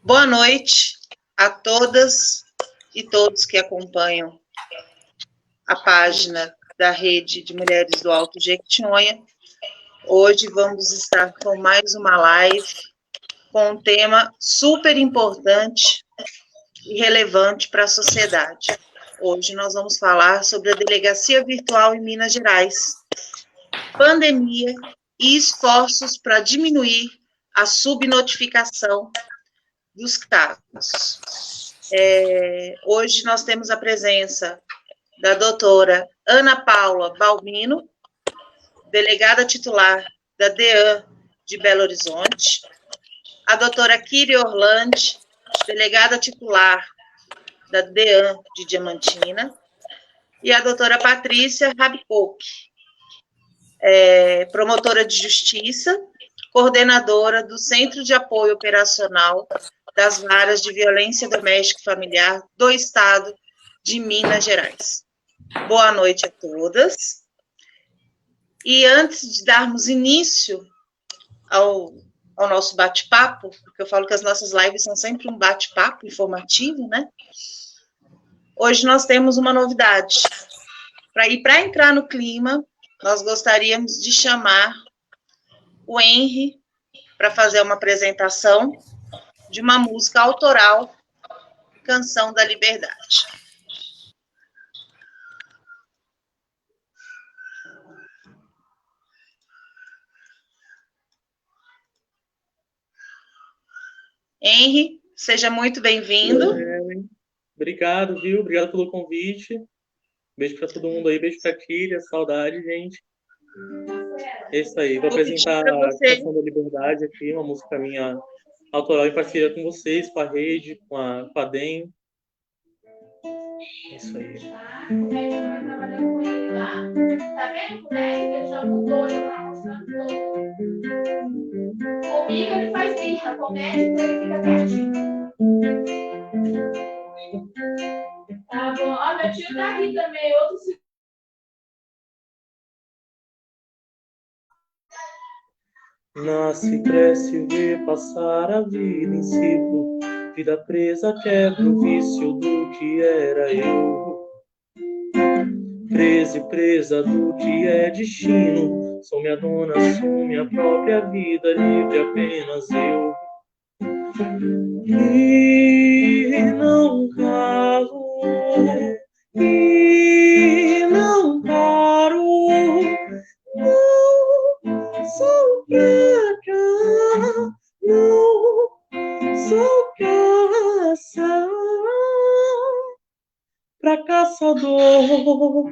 Boa noite a todas e todos que acompanham a página da Rede de Mulheres do Alto Jequitinhonha. Hoje vamos estar com mais uma live com um tema super importante e relevante para a sociedade. Hoje nós vamos falar sobre a delegacia virtual em Minas Gerais, pandemia e esforços para diminuir a subnotificação dos casos. Hoje nós temos a presença da doutora Ana Paula Balbino, delegada titular da DEAN de Belo Horizonte, a doutora Kiri Orlandi, delegada titular da DEAN de Diamantina, e a doutora Patrícia Rabkoch, promotora de justiça, coordenadora do Centro de Apoio Operacional das Varas de Violência Doméstica e Familiar do Estado de Minas Gerais. Boa noite a todas. E antes de darmos início ao nosso bate-papo, porque eu falo que as nossas lives são sempre um bate-papo informativo, né? Hoje nós temos uma novidade. Para entrar no clima, nós gostaríamos de chamar o Henry para fazer uma apresentação de uma música autoral, Canção da Liberdade. Henry, seja muito bem-vindo. Obrigado, viu? Obrigado pelo convite. Beijo para todo mundo aí, beijo para a Kíria, saudade, gente. É isso aí, vou apresentar a Canção da Liberdade aqui, uma música minha autoral em parceria com vocês, com a Rede, com a DEM. É isso aí. Tá vendo, né? Ele já mudou, ele tá mostrando todo. Comigo ele faz birra, com médico ele fica quietinho. Tá bom, ó, meu tio tá aqui também, outro. Nasce, cresce, vê passar a vida em ciclo. Vida presa, quebra o vício do que era eu. Presa e presa do que é destino. Sou minha dona, sou minha própria vida, livre apenas eu. E não calo, e não paro, não sou fraca, não sou caça pra caçador.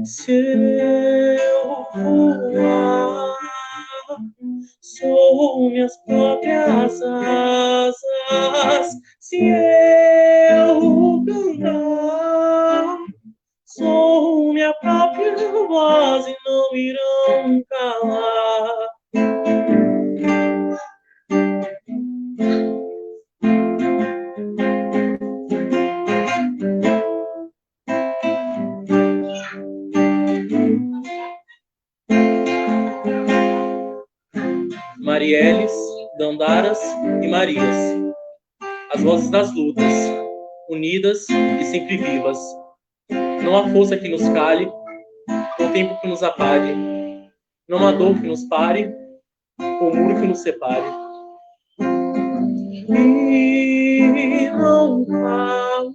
Se eu voar, sou minhas próprias asas. Se eu cantar, sou minha própria voz e não irão calar. Marieles, Dandaras e Marias, as vozes das lutas, unidas e sempre vivas. Não há força que nos cale, não tempo que nos apague, não há dor que nos pare, ou muro que nos separe. E não falo,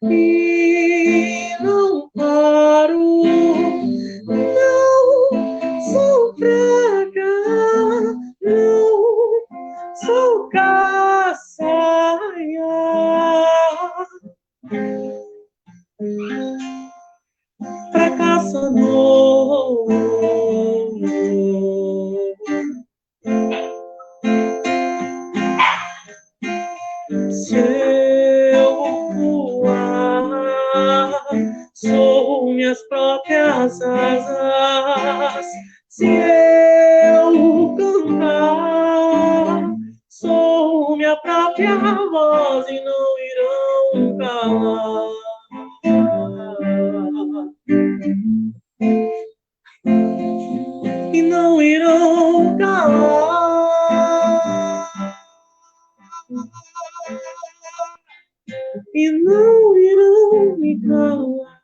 e não paro, não sou fraca, não sou caçaia pra caçador. Se eu voar, calar. E não irão calar. E não irão me calar.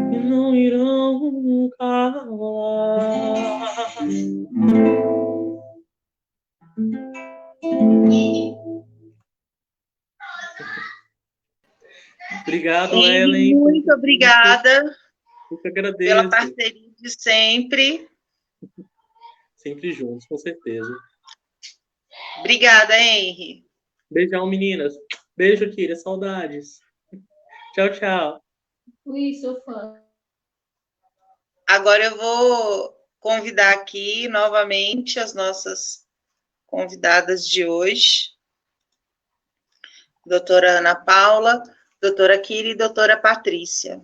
E não irão calar. Obrigado, Ellen. Muito obrigada pela agradeço. parceria de sempre. Sempre juntos, com certeza. Obrigada, Henry. Beijão, meninas. Beijo, Kira. Saudades. Tchau, tchau. Ui, sou fã. Agora eu vou convidar aqui novamente as nossas convidadas de hoje. Doutora Ana Paula, doutora Kira e doutora Patrícia.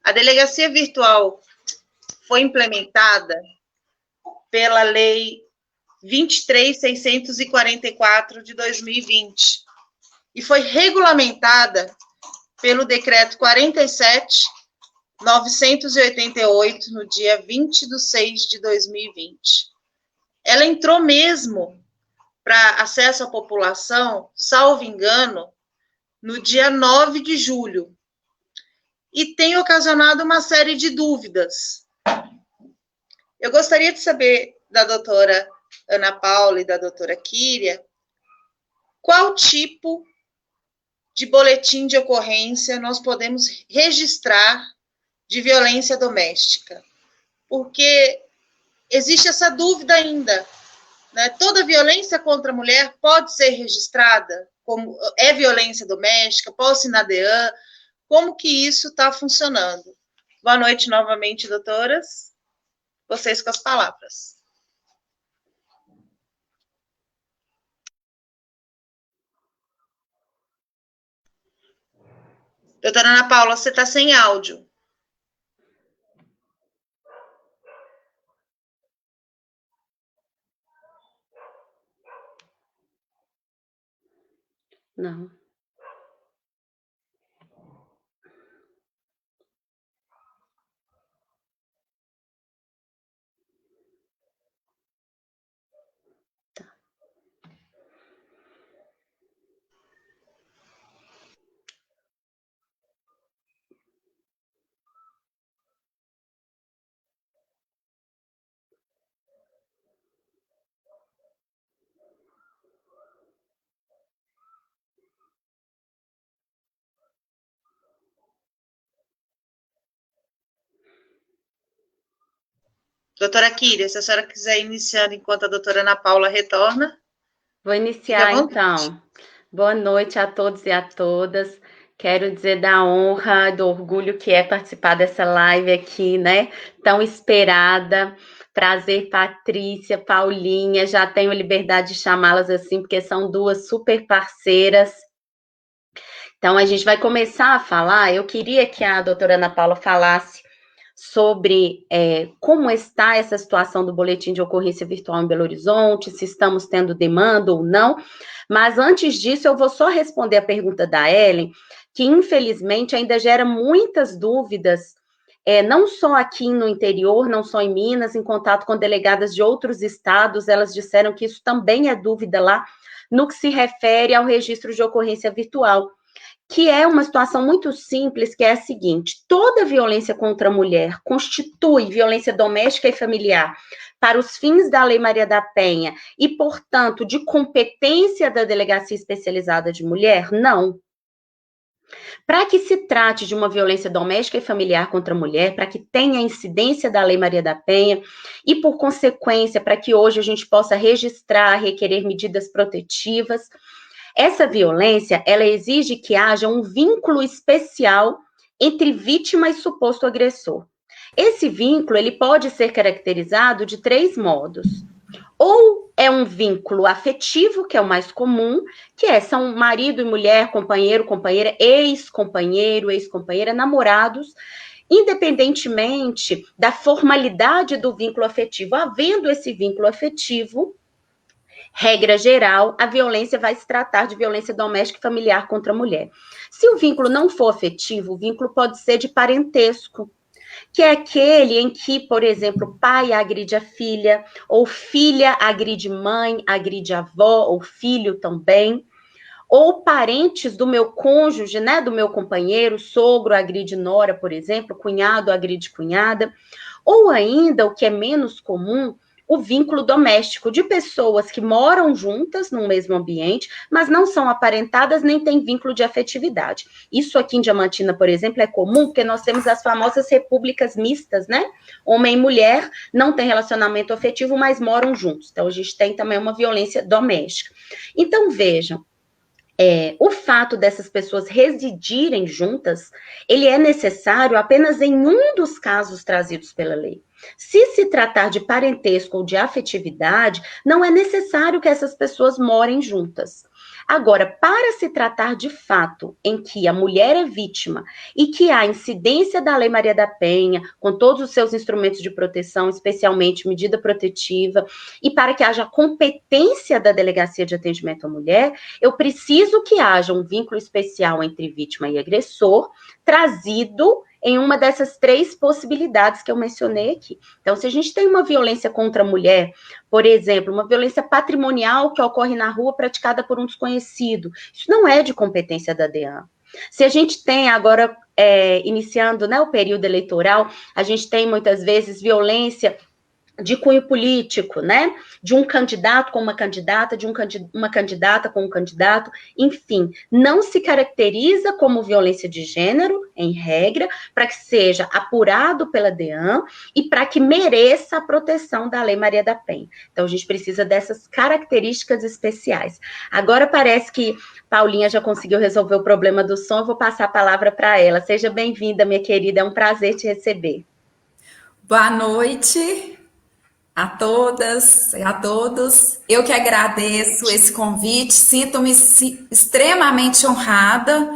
A delegacia virtual foi implementada pela Lei 23.644 de 2020 e foi regulamentada pelo Decreto 47.988 no dia 20/6 de 2020. Ela entrou mesmo para acesso à população, salvo engano, no dia 9 de julho. E tem ocasionado uma série de dúvidas. Eu gostaria de saber da doutora Ana Paula e da doutora Kíria qual tipo de boletim de ocorrência nós podemos registrar de violência doméstica. Porque existe essa dúvida ainda, né? Toda violência contra a mulher pode ser registrada como é violência doméstica, posse na DEAN. Como que isso está funcionando? Boa noite novamente, doutoras. Vocês com as palavras. Doutora Ana Paula, você está sem áudio. Não. Doutora Kíria, se a senhora quiser iniciar enquanto a doutora Ana Paula retorna. Vou iniciar, então. Boa noite a todos e a todas. Quero dizer da honra, do orgulho que é participar dessa live aqui, né? Tão esperada. Prazer, Patrícia, Paulinha. Já tenho liberdade de chamá-las assim, porque são duas super parceiras. Então, a gente vai começar a falar. Eu queria que a doutora Ana Paula falasse sobre como está essa situação do boletim de ocorrência virtual em Belo Horizonte, se estamos tendo demanda ou não. Mas antes disso, eu vou só responder a pergunta da Ellen, que infelizmente ainda gera muitas dúvidas, não só aqui no interior, não só em Minas, em contato com delegadas de outros estados, elas disseram que isso também é dúvida lá, no que se refere ao registro de ocorrência virtual, que é uma situação muito simples, que é a seguinte: toda violência contra a mulher constitui violência doméstica e familiar para os fins da Lei Maria da Penha e, portanto, de competência da Delegacia Especializada de Mulher? Não. Para que se trate de uma violência doméstica e familiar contra a mulher, para que tenha incidência da Lei Maria da Penha e, por consequência, para que hoje a gente possa registrar, requerer medidas protetivas, essa violência, ela exige que haja um vínculo especial entre vítima e suposto agressor. Esse vínculo, ele pode ser caracterizado de 3 modos. Ou é um vínculo afetivo, que é o mais comum, são marido e mulher, companheiro, companheira, ex-companheiro, ex-companheira, namorados, independentemente da formalidade do vínculo afetivo. Havendo esse vínculo afetivo, regra geral, a violência vai se tratar de violência doméstica e familiar contra a mulher. Se o vínculo não for afetivo, o vínculo pode ser de parentesco, que é aquele em que, por exemplo, pai agride a filha, ou filha agride mãe, agride avó, ou filho também, ou parentes do meu cônjuge, né, do meu companheiro, sogro agride nora, por exemplo, cunhado agride cunhada, ou ainda, o que é menos comum, o vínculo doméstico de pessoas que moram juntas no mesmo ambiente, mas não são aparentadas nem têm vínculo de afetividade. Isso aqui em Diamantina, por exemplo, é comum porque nós temos as famosas repúblicas mistas, né? Homem e mulher não têm relacionamento afetivo, mas moram juntos. Então, a gente tem também uma violência doméstica. Então, vejam, o fato dessas pessoas residirem juntas, ele é necessário apenas em um dos casos trazidos pela lei. Se tratar de parentesco ou de afetividade, não é necessário que essas pessoas morem juntas. Agora, para se tratar de fato em que a mulher é vítima e que há incidência da Lei Maria da Penha, com todos os seus instrumentos de proteção, especialmente medida protetiva, e para que haja competência da Delegacia de Atendimento à Mulher, eu preciso que haja um vínculo especial entre vítima e agressor, trazido em uma dessas três possibilidades que eu mencionei aqui. Então, se a gente tem uma violência contra a mulher, por exemplo, uma violência patrimonial que ocorre na rua praticada por um desconhecido, isso não é de competência da DEAN. Se a gente tem agora, iniciando, né, o período eleitoral, a gente tem muitas vezes violência de cunho político, né? De um candidato com uma candidata, de uma candidata com um candidato, enfim, não se caracteriza como violência de gênero, em regra, para que seja apurado pela DEAN e para que mereça a proteção da Lei Maria da Penha. Então, a gente precisa dessas características especiais. Agora parece que Paulinha já conseguiu resolver o problema do som, eu vou passar a palavra para ela. Seja bem-vinda, minha querida, é um prazer te receber. Boa noite a todas e a todos. Eu que agradeço esse convite, sinto-me extremamente honrada,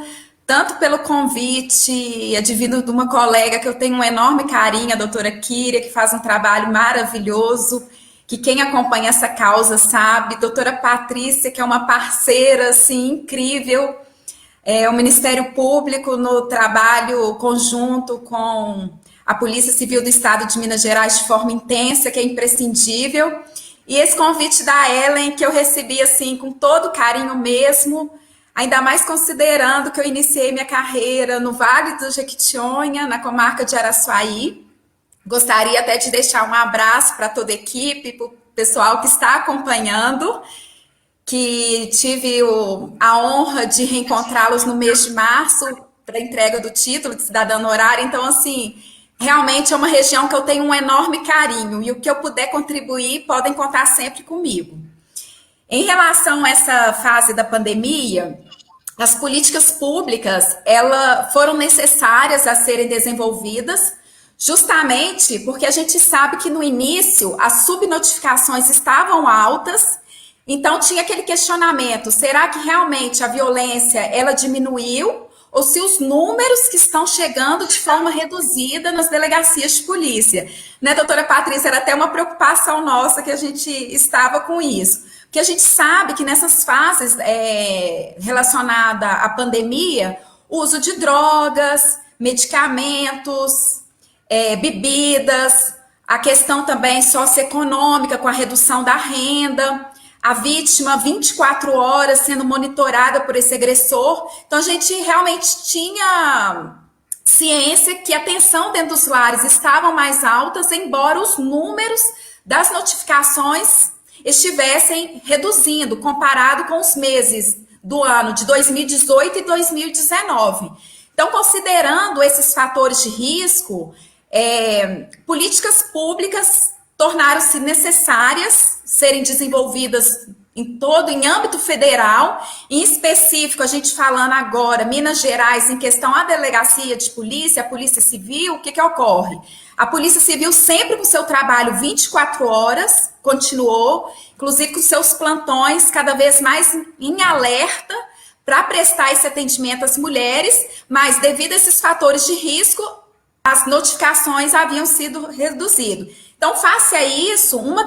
tanto pelo convite advindo de uma colega que eu tenho um enorme carinho, a doutora Kíria, que faz um trabalho maravilhoso, que quem acompanha essa causa sabe, doutora Patrícia, que é uma parceira assim, incrível, o Ministério Público no trabalho conjunto com a Polícia Civil do Estado de Minas Gerais de forma intensa, que é imprescindível. E esse convite da Ellen, que eu recebi assim com todo carinho mesmo, ainda mais considerando que eu iniciei minha carreira no Vale do Jequitinhonha, na comarca de Araçuaí. Gostaria até de deixar um abraço para toda a equipe, para o pessoal que está acompanhando, que tive a honra de reencontrá-los no mês de março para a entrega do título de cidadã honorária. Então, assim, realmente é uma região que eu tenho um enorme carinho e o que eu puder contribuir, podem contar sempre comigo. Em relação a essa fase da pandemia, as políticas públicas foram necessárias a serem desenvolvidas, justamente porque a gente sabe que no início as subnotificações estavam altas, então tinha aquele questionamento, será que realmente a violência ela diminuiu? Ou se os números que estão chegando de forma reduzida nas delegacias de polícia. Né, doutora Patrícia? Era até uma preocupação nossa que a gente estava com isso. Porque a gente sabe que nessas fases relacionadas à pandemia, o uso de drogas, medicamentos, bebidas, a questão também socioeconômica com a redução da renda, a vítima 24 horas sendo monitorada por esse agressor. Então, a gente realmente tinha ciência que a tensão dentro dos lares estavam mais altas, embora os números das notificações estivessem reduzindo, comparado com os meses do ano de 2018 e 2019. Então, considerando esses fatores de risco, políticas públicas tornaram-se necessárias serem desenvolvidas em âmbito federal, em específico, a gente falando agora, Minas Gerais, em questão à delegacia de polícia, a Polícia Civil, o que ocorre? A Polícia Civil sempre com seu trabalho 24 horas, continuou, inclusive com seus plantões cada vez mais em alerta para prestar esse atendimento às mulheres, mas devido a esses fatores de risco, as notificações haviam sido reduzidas. Então, face a isso, uma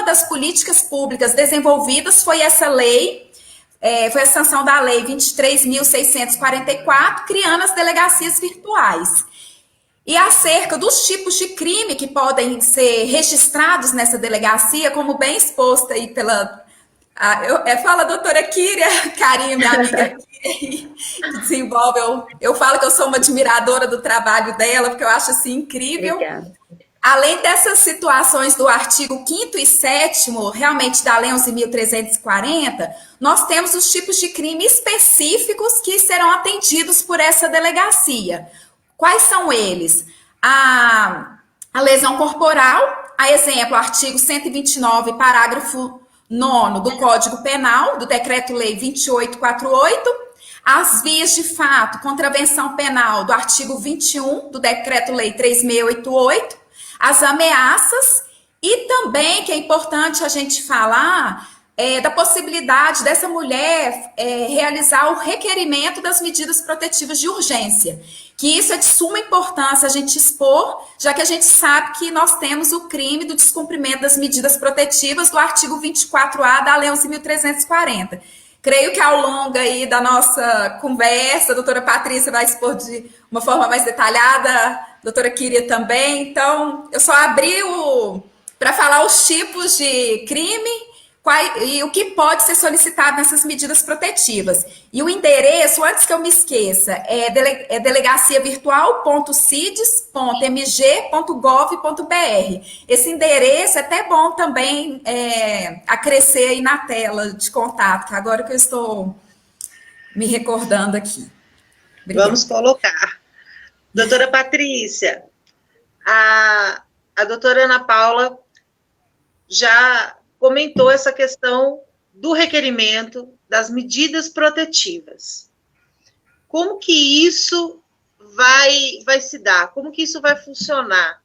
das políticas públicas desenvolvidas foi essa lei, foi a sanção da lei 23.644, criando as delegacias virtuais. E acerca dos tipos de crime que podem ser registrados nessa delegacia, como bem exposta aí pela... fala a doutora Kíria, Karim, minha amiga que desenvolve. Eu falo que eu sou uma admiradora do trabalho dela, porque eu acho assim incrível. Obrigada. Além dessas situações do artigo 5º e 7º, realmente da Lei 11.340, nós temos os tipos de crime específicos que serão atendidos por essa delegacia. Quais são eles? A lesão corporal, a exemplo, artigo 129, parágrafo 9º do Código Penal, do Decreto-Lei 2848, as vias de fato, contravenção penal, do artigo 21 do Decreto-Lei 3688, as ameaças e também, que é importante a gente falar, da possibilidade dessa mulher realizar o requerimento das medidas protetivas de urgência, que isso é de suma importância a gente expor, já que a gente sabe que nós temos o crime do descumprimento das medidas protetivas do artigo 24A da Lei 11.340. Creio que ao longo aí da nossa conversa, a doutora Patrícia vai expor de uma forma mais detalhada, a doutora Kíria também. Então, eu só abri para falar os tipos de crime e o que pode ser solicitado nessas medidas protetivas. E o endereço, antes que eu me esqueça, é delegaciavirtual.cides.mg.gov.br. Esse endereço é até bom também acrescer aí na tela de contato, que agora que eu estou me recordando aqui. Obrigada. Vamos colocar. Doutora Patrícia, a doutora Ana Paula já comentou essa questão do requerimento das medidas protetivas. Como que isso vai se dar? Como que isso vai funcionar?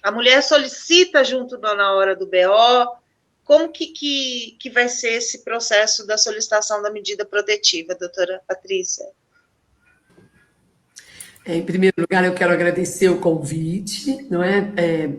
A mulher solicita junto na hora do BO? Como que vai ser esse processo da solicitação da medida protetiva, doutora Patrícia? Em primeiro lugar, eu quero agradecer o convite, não é?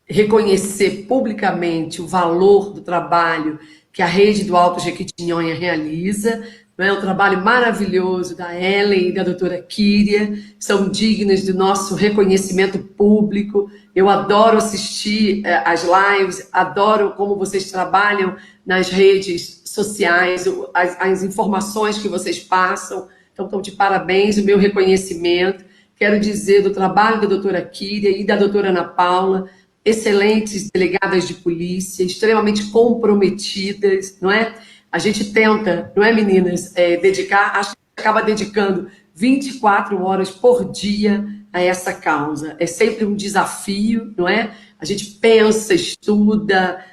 Reconhecer publicamente o valor do trabalho que a Rede do Alto Jequitinhonha realiza, não é? Um trabalho maravilhoso da Ellen e da doutora Kíria, são dignas do nosso reconhecimento público. Eu adoro assistir as lives, adoro como vocês trabalham nas redes sociais, as informações que vocês passam. Então, estão de parabéns, o meu reconhecimento. Quero dizer do trabalho da doutora Kíria e da doutora Ana Paula, excelentes delegadas de polícia, extremamente comprometidas, não é? A gente tenta, não é, meninas, dedicar, acho que acaba dedicando 24 horas por dia a essa causa. É sempre um desafio, não é? A gente pensa, estuda,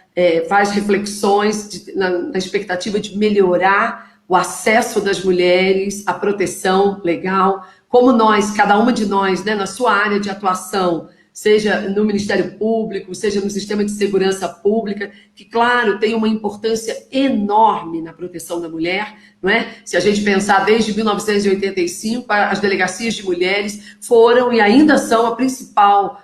faz reflexões na expectativa de melhorar o acesso das mulheres à proteção legal, como nós, cada uma de nós, né, na sua área de atuação, seja no Ministério Público, seja no Sistema de Segurança Pública, que, claro, tem uma importância enorme na proteção da mulher, não é? Se a gente pensar desde 1985, as delegacias de mulheres foram e ainda são o principal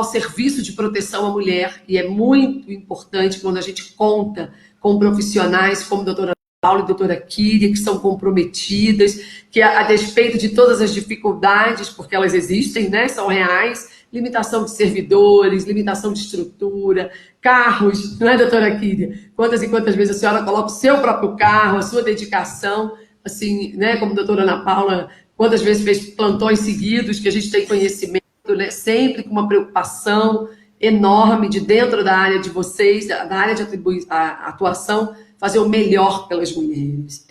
serviço de proteção à mulher, e é muito importante quando a gente conta com profissionais como a doutora Paula e a doutora Kíria, que são comprometidas, que a despeito de todas as dificuldades, porque elas existem, né, são reais, limitação de servidores, limitação de estrutura, carros, não é, doutora Kíria? Quantas e quantas vezes a senhora coloca o seu próprio carro, a sua dedicação, assim, né, como a doutora Ana Paula, quantas vezes fez plantões seguidos, que a gente tem conhecimento, né, sempre com uma preocupação enorme de dentro da área de vocês, da área de atuação, fazer o melhor pelas mulheres.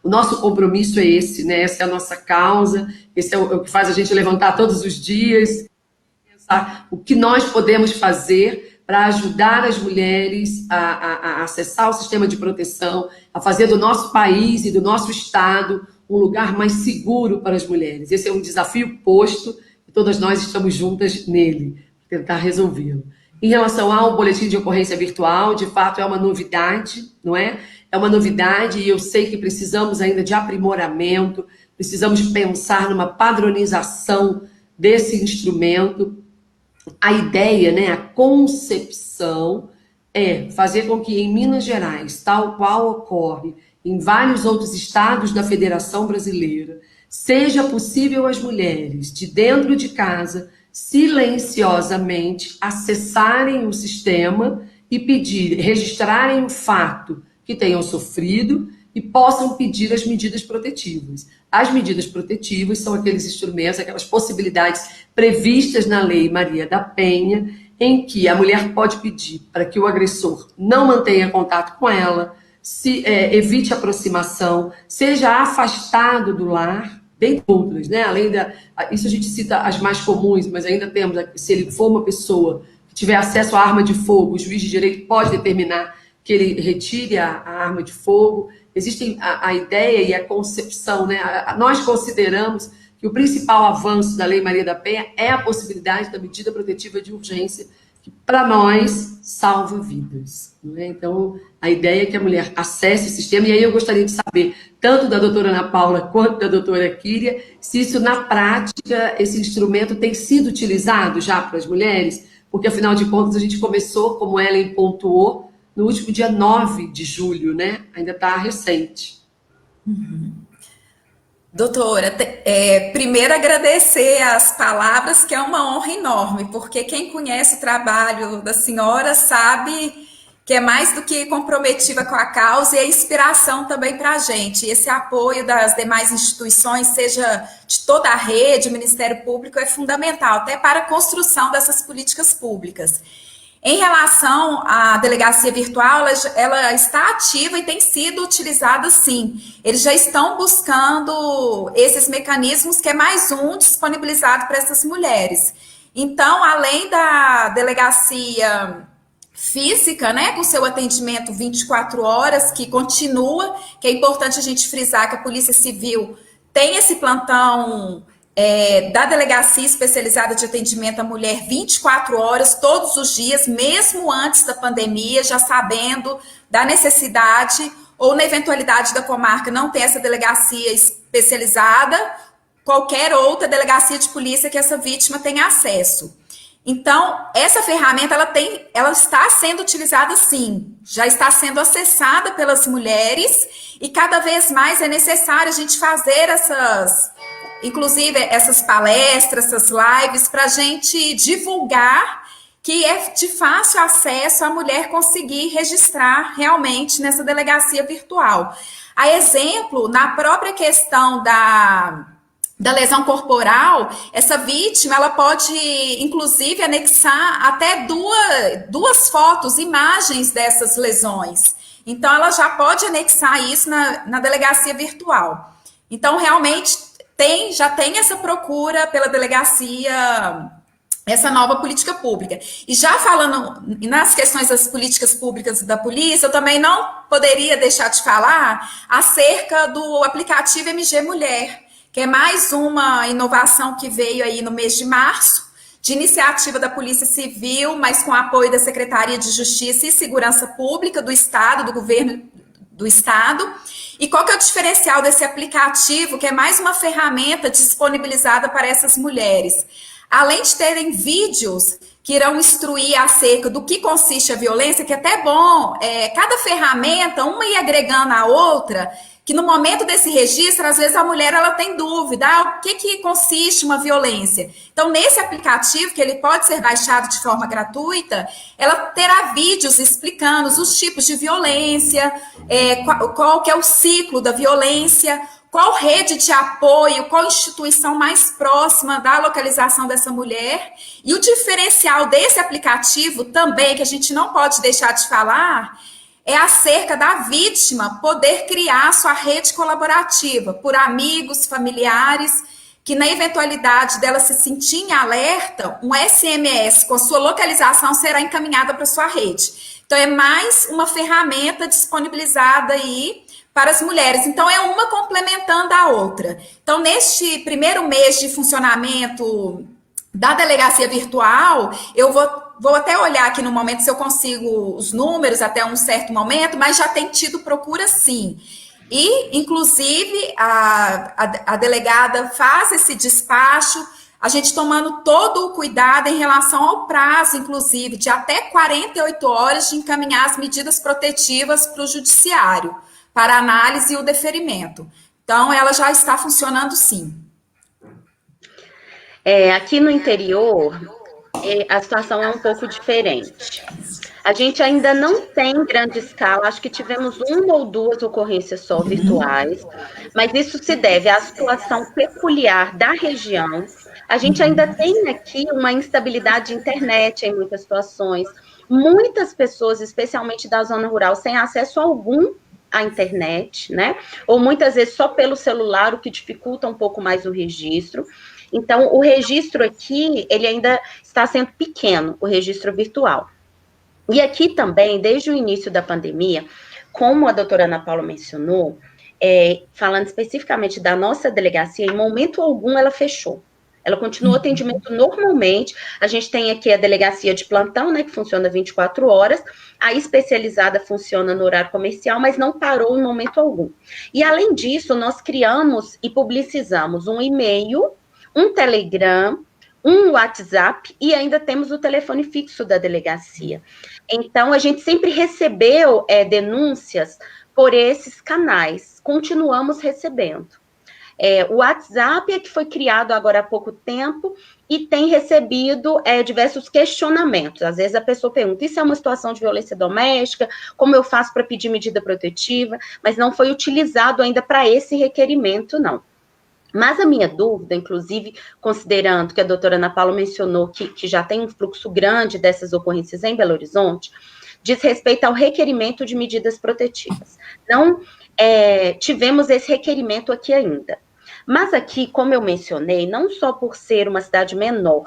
O nosso compromisso é esse, né? Essa é a nossa causa, esse é o que faz a gente levantar todos os dias, pensar o que nós podemos fazer para ajudar as mulheres a acessar o sistema de proteção, a fazer do nosso país e do nosso estado um lugar mais seguro para as mulheres. Esse é um desafio posto e todas nós estamos juntas nele, para tentar resolvê-lo. Em relação ao boletim de ocorrência virtual, de fato é uma novidade, não é? É uma novidade e eu sei que precisamos ainda de aprimoramento, precisamos pensar numa padronização desse instrumento. A ideia, né, a concepção é fazer com que em Minas Gerais, tal qual ocorre em vários outros estados da Federação Brasileira, seja possível às mulheres de dentro de casa silenciosamente acessarem o sistema e pedir, registrarem o fato que tenham sofrido e possam pedir as medidas protetivas. As medidas protetivas são aqueles instrumentos, aquelas possibilidades previstas na Lei Maria da Penha, em que a mulher pode pedir para que o agressor não mantenha contato com ela, evite aproximação, seja afastado do lar, dentre outras, né? Além isso a gente cita as mais comuns, mas ainda temos, se ele for uma pessoa que tiver acesso à arma de fogo, o juiz de direito pode determinar que ele retire a arma de fogo. Existem a ideia e a concepção, né? Nós consideramos que o principal avanço da Lei Maria da Penha é a possibilidade da medida protetiva de urgência, que para nós salva vidas. Não é? Então, a ideia é que a mulher acesse o sistema, e aí eu gostaria de saber, tanto da doutora Ana Paula quanto da doutora Kíria, se isso na prática, esse instrumento tem sido utilizado já para as mulheres, porque afinal de contas a gente começou, como Ellen pontuou, no último dia 9 de julho, né? Ainda está recente. Uhum. Doutora, primeiro agradecer as palavras, que é uma honra enorme, porque quem conhece o trabalho da senhora sabe que é mais do que comprometida com a causa e é inspiração também para a gente. Esse apoio das demais instituições, seja de toda a rede, o Ministério Público, é fundamental, até para a construção dessas políticas públicas. Em relação à delegacia virtual, ela está ativa e tem sido utilizada sim. Eles já estão buscando esses mecanismos, que é mais um disponibilizado para essas mulheres. Então, além da delegacia física, né, com seu atendimento 24 horas, que continua, que é importante a gente frisar que a Polícia Civil tem esse plantão da Delegacia Especializada de Atendimento à Mulher 24 horas, todos os dias, mesmo antes da pandemia, já sabendo da necessidade ou na eventualidade da comarca não ter essa delegacia especializada, qualquer outra delegacia de polícia que essa vítima tenha acesso. Então, essa ferramenta, ela está sendo utilizada sim, já está sendo acessada pelas mulheres e cada vez mais é necessário a gente fazer inclusive essas palestras, essas lives, para a gente divulgar que é de fácil acesso a mulher conseguir registrar realmente nessa delegacia virtual. A exemplo, na própria questão da lesão corporal, essa vítima ela pode, inclusive, anexar até duas fotos, imagens dessas lesões. Então, ela já pode anexar isso na delegacia virtual. Então, realmente, já tem essa procura pela delegacia, essa nova política pública. E já falando nas questões das políticas públicas da polícia, eu também não poderia deixar de falar acerca do aplicativo MG Mulher, que é mais uma inovação que veio aí no mês de março, de iniciativa da Polícia Civil, mas com apoio da Secretaria de Justiça e Segurança Pública do Estado, do governo do Estado. E qual que é o diferencial desse aplicativo, que é mais uma ferramenta disponibilizada para essas mulheres? Além de terem vídeos que irão instruir acerca do que consiste a violência, que é até bom, cada ferramenta, uma ir agregando a outra, que no momento desse registro, às vezes a mulher ela tem dúvida, o que consiste uma violência? Então, nesse aplicativo, que ele pode ser baixado de forma gratuita, ela terá vídeos explicando os tipos de violência, qual que é o ciclo da violência, qual rede de apoio, qual instituição mais próxima da localização dessa mulher. E o diferencial desse aplicativo também, que a gente não pode deixar de falar, é acerca da vítima poder criar sua rede colaborativa por amigos, familiares, que na eventualidade dela se sentir em alerta, um SMS com a sua localização será encaminhada para sua rede. Então, é mais uma ferramenta disponibilizada aí para as mulheres. Então, é uma complementando a outra. Então, neste primeiro mês de funcionamento da delegacia virtual, eu vou vou até olhar aqui no momento se eu consigo os números até um certo momento, mas já tem tido procura sim. E, inclusive, a delegada faz esse despacho, a gente tomando todo o cuidado em relação ao prazo, inclusive, de até 48 horas de encaminhar as medidas protetivas para o judiciário, para análise e o deferimento. Então, ela já está funcionando sim. Aqui no interior, a situação é um pouco diferente. A gente ainda não tem grande escala, acho que tivemos uma ou duas ocorrências só virtuais, mas isso se deve à situação peculiar da região. A gente ainda tem aqui uma instabilidade de internet em muitas situações, muitas pessoas, especialmente da zona rural, sem acesso algum à internet, né? Ou muitas vezes só pelo celular, o que dificulta um pouco mais o registro. Então, o registro aqui, ele ainda está sendo pequeno, o registro virtual. E aqui também, desde o início da pandemia, como a doutora Ana Paula mencionou, falando especificamente da nossa delegacia, em momento algum ela fechou. Ela continua atendimento normalmente. A gente tem aqui a delegacia de plantão, né, que funciona 24 horas. A especializada funciona no horário comercial, mas não parou em momento algum. E, além disso, nós criamos e publicizamos um e-mail, um Telegram, um WhatsApp e ainda temos o telefone fixo da delegacia. Então, a gente sempre recebeu denúncias por esses canais, continuamos recebendo. O WhatsApp é que foi criado agora há pouco tempo e tem recebido diversos questionamentos. Às vezes a pessoa pergunta, isso é uma situação de violência doméstica? Como eu faço para pedir medida protetiva? Mas não foi utilizado ainda para esse requerimento, não. Mas a minha dúvida, inclusive, considerando que a doutora Ana Paula mencionou que já tem um fluxo grande dessas ocorrências em Belo Horizonte, diz respeito ao requerimento de medidas protetivas. Não tivemos esse requerimento aqui ainda. Mas aqui, como eu mencionei, não só por ser uma cidade menor,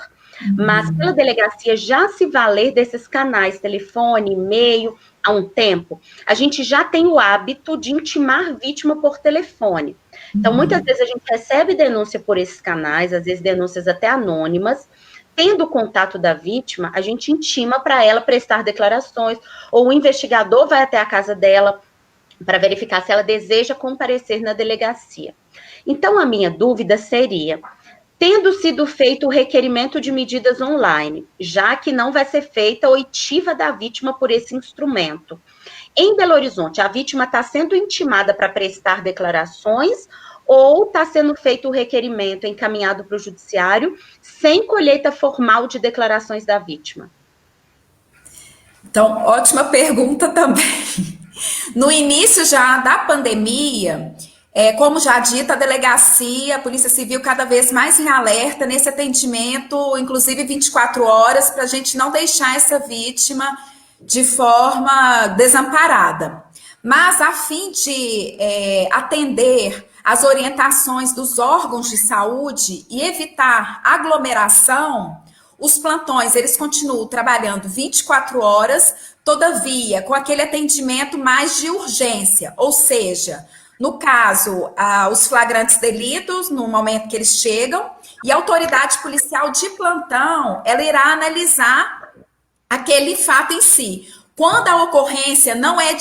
mas pela delegacia já se valer desses canais, telefone, e-mail, há um tempo, a gente já tem o hábito de intimar vítima por telefone. Então, muitas vezes a gente recebe denúncia por esses canais, às vezes denúncias até anônimas. Tendo o contato da vítima, a gente intima para ela prestar declarações, ou o investigador vai até a casa dela para verificar se ela deseja comparecer na delegacia. Então, a minha dúvida seria, tendo sido feito o requerimento de medidas online, já que não vai ser feita a oitiva da vítima por esse instrumento, em Belo Horizonte, a vítima está sendo intimada para prestar declarações ou está sendo feito o requerimento encaminhado para o judiciário sem colheita formal de declarações da vítima? Então, ótima pergunta também. No início já da pandemia, como já dito, a delegacia, a Polícia Civil cada vez mais em alerta nesse atendimento, inclusive 24 horas, para a gente não deixar essa vítima de forma desamparada. Mas, a fim de atender às orientações dos órgãos de saúde e evitar aglomeração, os plantões, eles continuam trabalhando 24 horas, todavia, com aquele atendimento mais de urgência, ou seja, no caso, os flagrantes delitos, no momento que eles chegam, e a autoridade policial de plantão, ela irá analisar aquele fato em si. Quando a ocorrência não é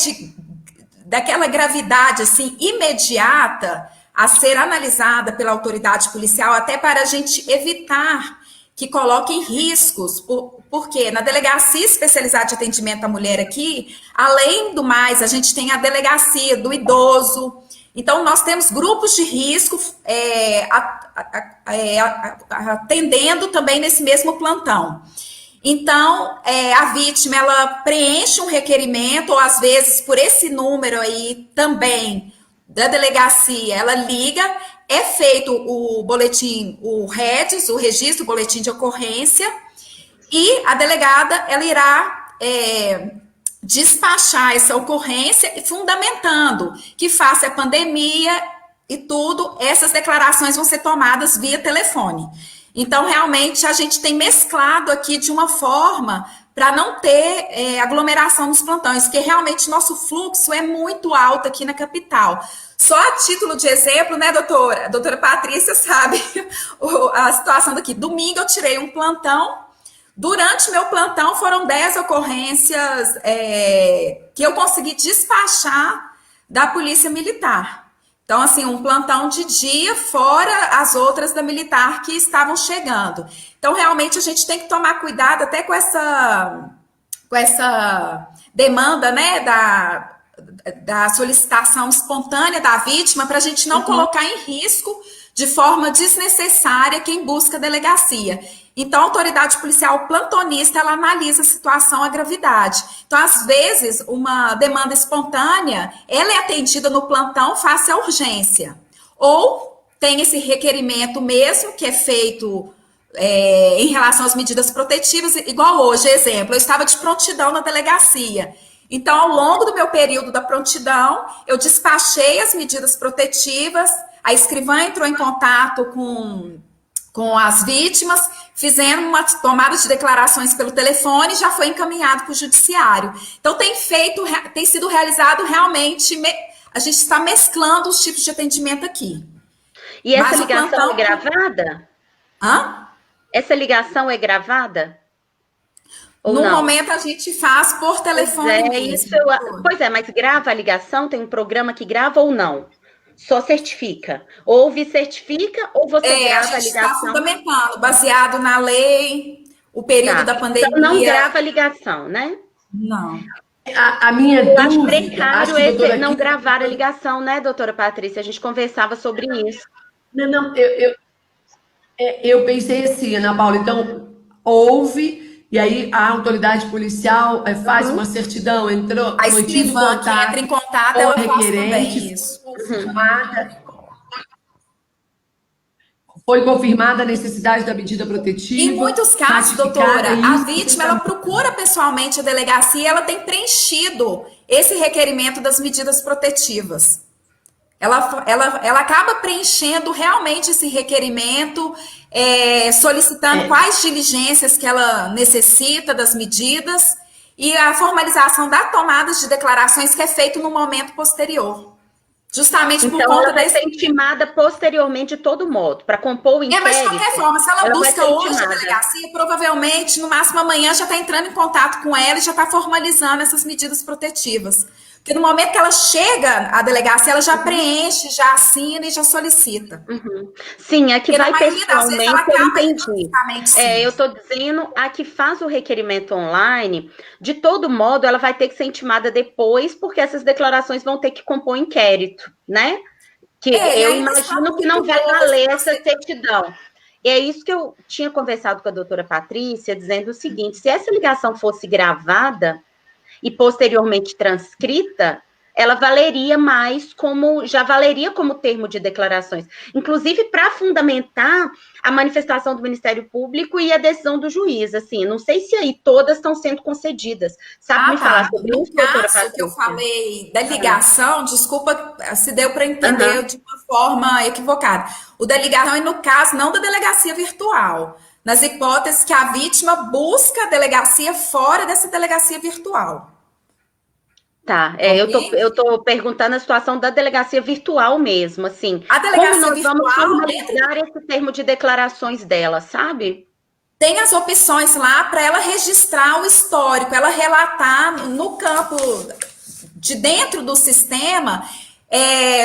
daquela gravidade assim imediata a ser analisada pela autoridade policial, até para a gente evitar que coloquem riscos, porque na delegacia especializada de atendimento à mulher aqui, além do mais, a gente tem a delegacia do idoso. Então, nós temos grupos de risco atendendo também nesse mesmo plantão. Então, a vítima, ela preenche um requerimento, ou às vezes, por esse número aí também da delegacia, ela liga, é feito o boletim, o REDS, o registro, o boletim de ocorrência, e a delegada, ela irá despachar essa ocorrência, fundamentando que face a pandemia e tudo, essas declarações vão ser tomadas via telefone. Então, realmente, a gente tem mesclado aqui de uma forma para não ter aglomeração nos plantões, porque realmente nosso fluxo é muito alto aqui na capital. Só a título de exemplo, né, doutora? A doutora Patrícia sabe a situação daqui. Domingo eu tirei um plantão Durante meu plantão foram 10 ocorrências que eu consegui despachar da Polícia Militar. Então, assim, um plantão de dia, fora as outras da militar que estavam chegando. Então, realmente, a gente tem que tomar cuidado até com essa demanda, né, da solicitação espontânea da vítima, para a gente não colocar em risco de forma desnecessária quem busca a delegacia. Então, a autoridade policial plantonista, ela analisa a situação, a gravidade. Então, às vezes, uma demanda espontânea, ela é atendida no plantão face à urgência. Ou tem esse requerimento mesmo, que é feito em relação às medidas protetivas, igual hoje, exemplo, eu estava de prontidão na delegacia. Então, ao longo do meu período da prontidão, eu despachei as medidas protetivas, a escrivã entrou em contato com as vítimas, fizendo uma tomada de declarações pelo telefone e já foi encaminhado para o judiciário. Então, tem sido realizado realmente, a gente está mesclando os tipos de atendimento aqui. E essa ligação é gravada? Hã? Essa ligação é gravada? No momento a gente faz por telefone mesmo. Pois é, mas grava a ligação? Tem um programa que grava ou não? Só certifica? Ouve, certifica, ou você grava a ligação? A gente está fundamentando, baseado na lei, o período da pandemia. Então não grava a ligação, né? Não. A minha dúvida... Acho precário não gravar a ligação, né, doutora Patrícia? A gente conversava sobre isso. Não, eu pensei assim, Ana Paula, então ouve, e aí a autoridade policial faz uma certidão, entrou... A escrivã que entra em contato, ela faz também isso. Foi confirmada a necessidade da medida protetiva. Em muitos casos, doutora, a vítima ela procura pessoalmente a delegacia e ela tem preenchido esse requerimento das medidas protetivas. Ela acaba preenchendo realmente esse requerimento, solicitando quais diligências que ela necessita das medidas e a formalização da tomada de declarações que é feito no momento posterior. Justamente por conta ela vai ser intimada posteriormente de todo modo, para compor o inquérito. Mas de qualquer forma, se ela busca hoje a delegacia, provavelmente, no máximo amanhã, já está entrando em contato com ela e já está formalizando essas medidas protetivas. Porque no momento que ela chega à delegacia, ela já preenche, já assina e já solicita. Sim, a que vai pessoalmente, eu entendi. Eu estou dizendo, a que faz o requerimento online, de todo modo, ela vai ter que ser intimada depois, porque essas declarações vão ter que compor o inquérito, né? Que eu imagino que não vai valer essa certidão. E é isso que eu tinha conversado com a doutora Patrícia, dizendo o seguinte, se essa ligação fosse gravada e posteriormente transcrita, ela valeria mais já valeria como termo de declarações, inclusive para fundamentar a manifestação do Ministério Público e a decisão do juiz, assim, não sei se aí todas estão sendo concedidas. Sabe me falar sobre isso, doutora Patrícia? No caso que eu falei da ligação, desculpa se deu para entender de uma forma equivocada. O da ligação é no caso não da delegacia virtual, nas hipóteses que a vítima busca a delegacia fora dessa delegacia virtual. Tá, eu tô perguntando a situação da delegacia virtual mesmo, assim. A delegacia como nós virtual, vamos formalizar esse termo de declarações dela, sabe? Tem as opções lá para ela registrar o histórico, ela relatar no campo de dentro do sistema,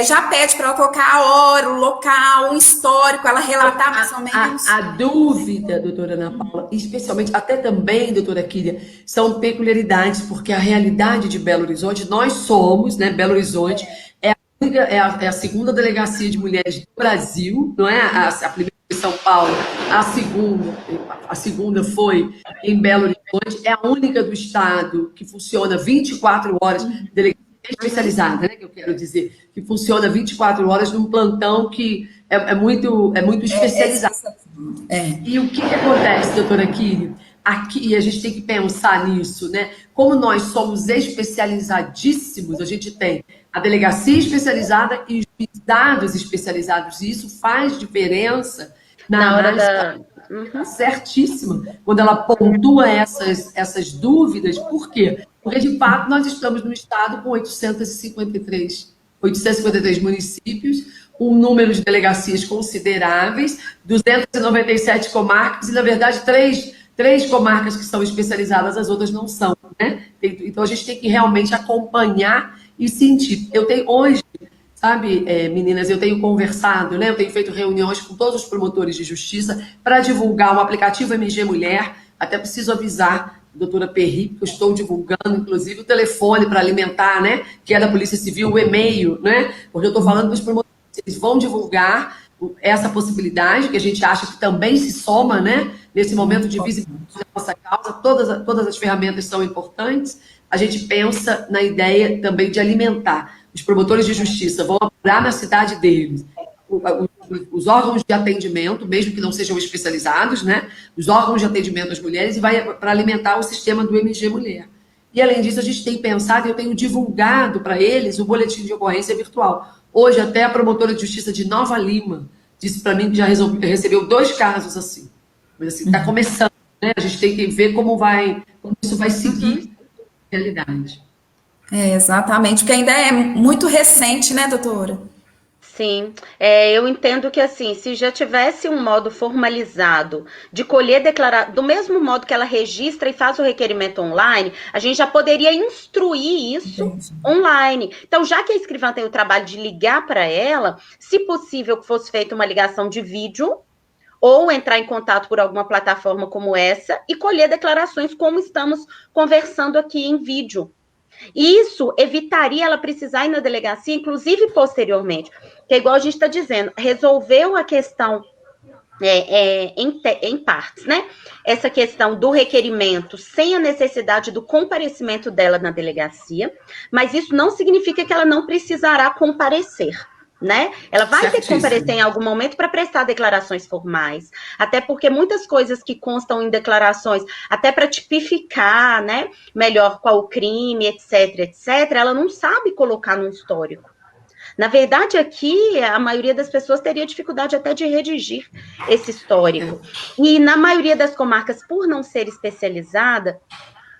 já pede para ela colocar a hora, o local, o histórico, ela relatar mais ou menos. A dúvida, doutora Ana Paula, especialmente, até também, doutora Kíria, são peculiaridades, porque a realidade de Belo Horizonte, nós somos, né, Belo Horizonte é a segunda delegacia de mulheres do Brasil, não é? A primeira foi em São Paulo, a segunda foi em Belo Horizonte, é a única do estado que funciona 24 horas, delegacia especializada, né, que eu quero dizer, que funciona 24 horas num plantão que é muito especializado. E o que acontece, doutora Kíria? Aqui, a gente tem que pensar nisso, né? Como nós somos especializadíssimos, a gente tem a delegacia especializada e os dados especializados, e isso faz diferença na hora certíssima, quando ela pontua essas dúvidas. Por quê? Porque, de fato, nós estamos no estado com 853 municípios, um número de delegacias consideráveis, 297 comarcas e, na verdade, três 3 comarcas que são especializadas, as outras não são, né? Então a gente tem que realmente acompanhar e sentir. Eu tenho hoje, sabe, meninas, eu tenho conversado, né? Eu tenho feito reuniões com todos os promotores de justiça para divulgar o aplicativo MG Mulher. Até preciso avisar a doutora Perri, que eu estou divulgando, inclusive, o telefone para alimentar, né? Que é da Polícia Civil, o e-mail, né? Porque eu estou falando dos promotores, eles vão divulgar essa possibilidade, que a gente acha que também se soma, né? Nesse momento de visibilidade da nossa causa, todas as ferramentas são importantes. A gente pensa na ideia também de alimentar. Os promotores de justiça vão apurar na cidade deles os órgãos de atendimento, mesmo que não sejam especializados, né? Os órgãos de atendimento às mulheres, e vai para alimentar o sistema do MG Mulher. E, além disso, a gente tem pensado, eu tenho divulgado para eles o boletim de ocorrência virtual. Hoje, até a promotora de justiça de Nova Lima disse para mim que já recebeu 2 casos assim. Mas, assim, está começando, né? A gente tem que ver como isso vai seguir a realidade. Exatamente, porque ainda é muito recente, né, doutora? Sim, eu entendo que, assim, se já tivesse um modo formalizado de colher declaração, do mesmo modo que ela registra e faz o requerimento online, a gente já poderia instruir isso online. Então, já que a escrivã tem o trabalho de ligar para ela, se possível que fosse feita uma ligação de vídeo, ou entrar em contato por alguma plataforma como essa e colher declarações como estamos conversando aqui em vídeo. Isso evitaria ela precisar ir na delegacia, inclusive posteriormente, que é igual a gente está dizendo, resolveu a questão em partes, né? Essa questão do requerimento sem a necessidade do comparecimento dela na delegacia, mas isso não significa que ela não precisará comparecer. Né? Ela vai ter que comparecer em algum momento para prestar declarações formais, até porque muitas coisas que constam em declarações, até para tipificar, né, melhor qual o crime, etc, ela não sabe colocar no histórico. Na verdade, aqui, a maioria das pessoas teria dificuldade até de redigir esse histórico. E na maioria das comarcas, por não ser especializada,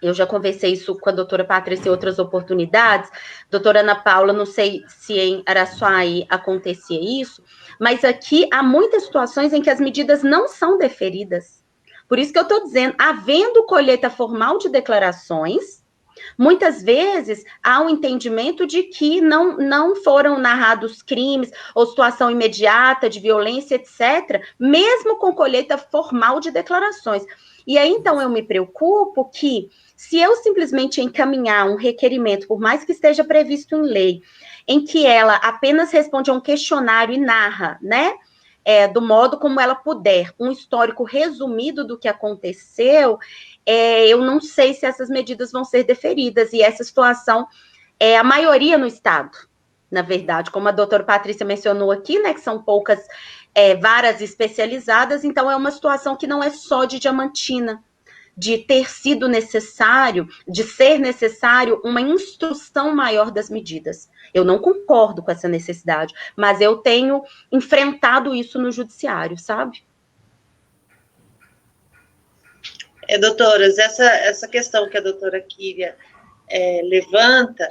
eu já conversei isso com a doutora Patrícia em outras oportunidades. Doutora Ana Paula, não sei se em Araçuaí acontecia isso, mas aqui há muitas situações em que as medidas não são deferidas. Por isso que eu estou dizendo, havendo colheita formal de declarações, muitas vezes há um entendimento de que não foram narrados crimes ou situação imediata de violência, etc., mesmo com colheita formal de declarações. E aí, então, eu me preocupo que, se eu simplesmente encaminhar um requerimento, por mais que esteja previsto em lei, em que ela apenas responde a um questionário e narra, né, do modo como ela puder, um histórico resumido do que aconteceu, eu não sei se essas medidas vão ser deferidas, e essa situação é a maioria no Estado, na verdade, como a doutora Patrícia mencionou aqui, né, que são poucas varas especializadas, então é uma situação que não é só de Diamantina, de ter sido necessário, de ser necessário uma instrução maior das medidas. Eu não concordo com essa necessidade, mas eu tenho enfrentado isso no judiciário, sabe? Doutoras, essa questão que a doutora Kíria levanta,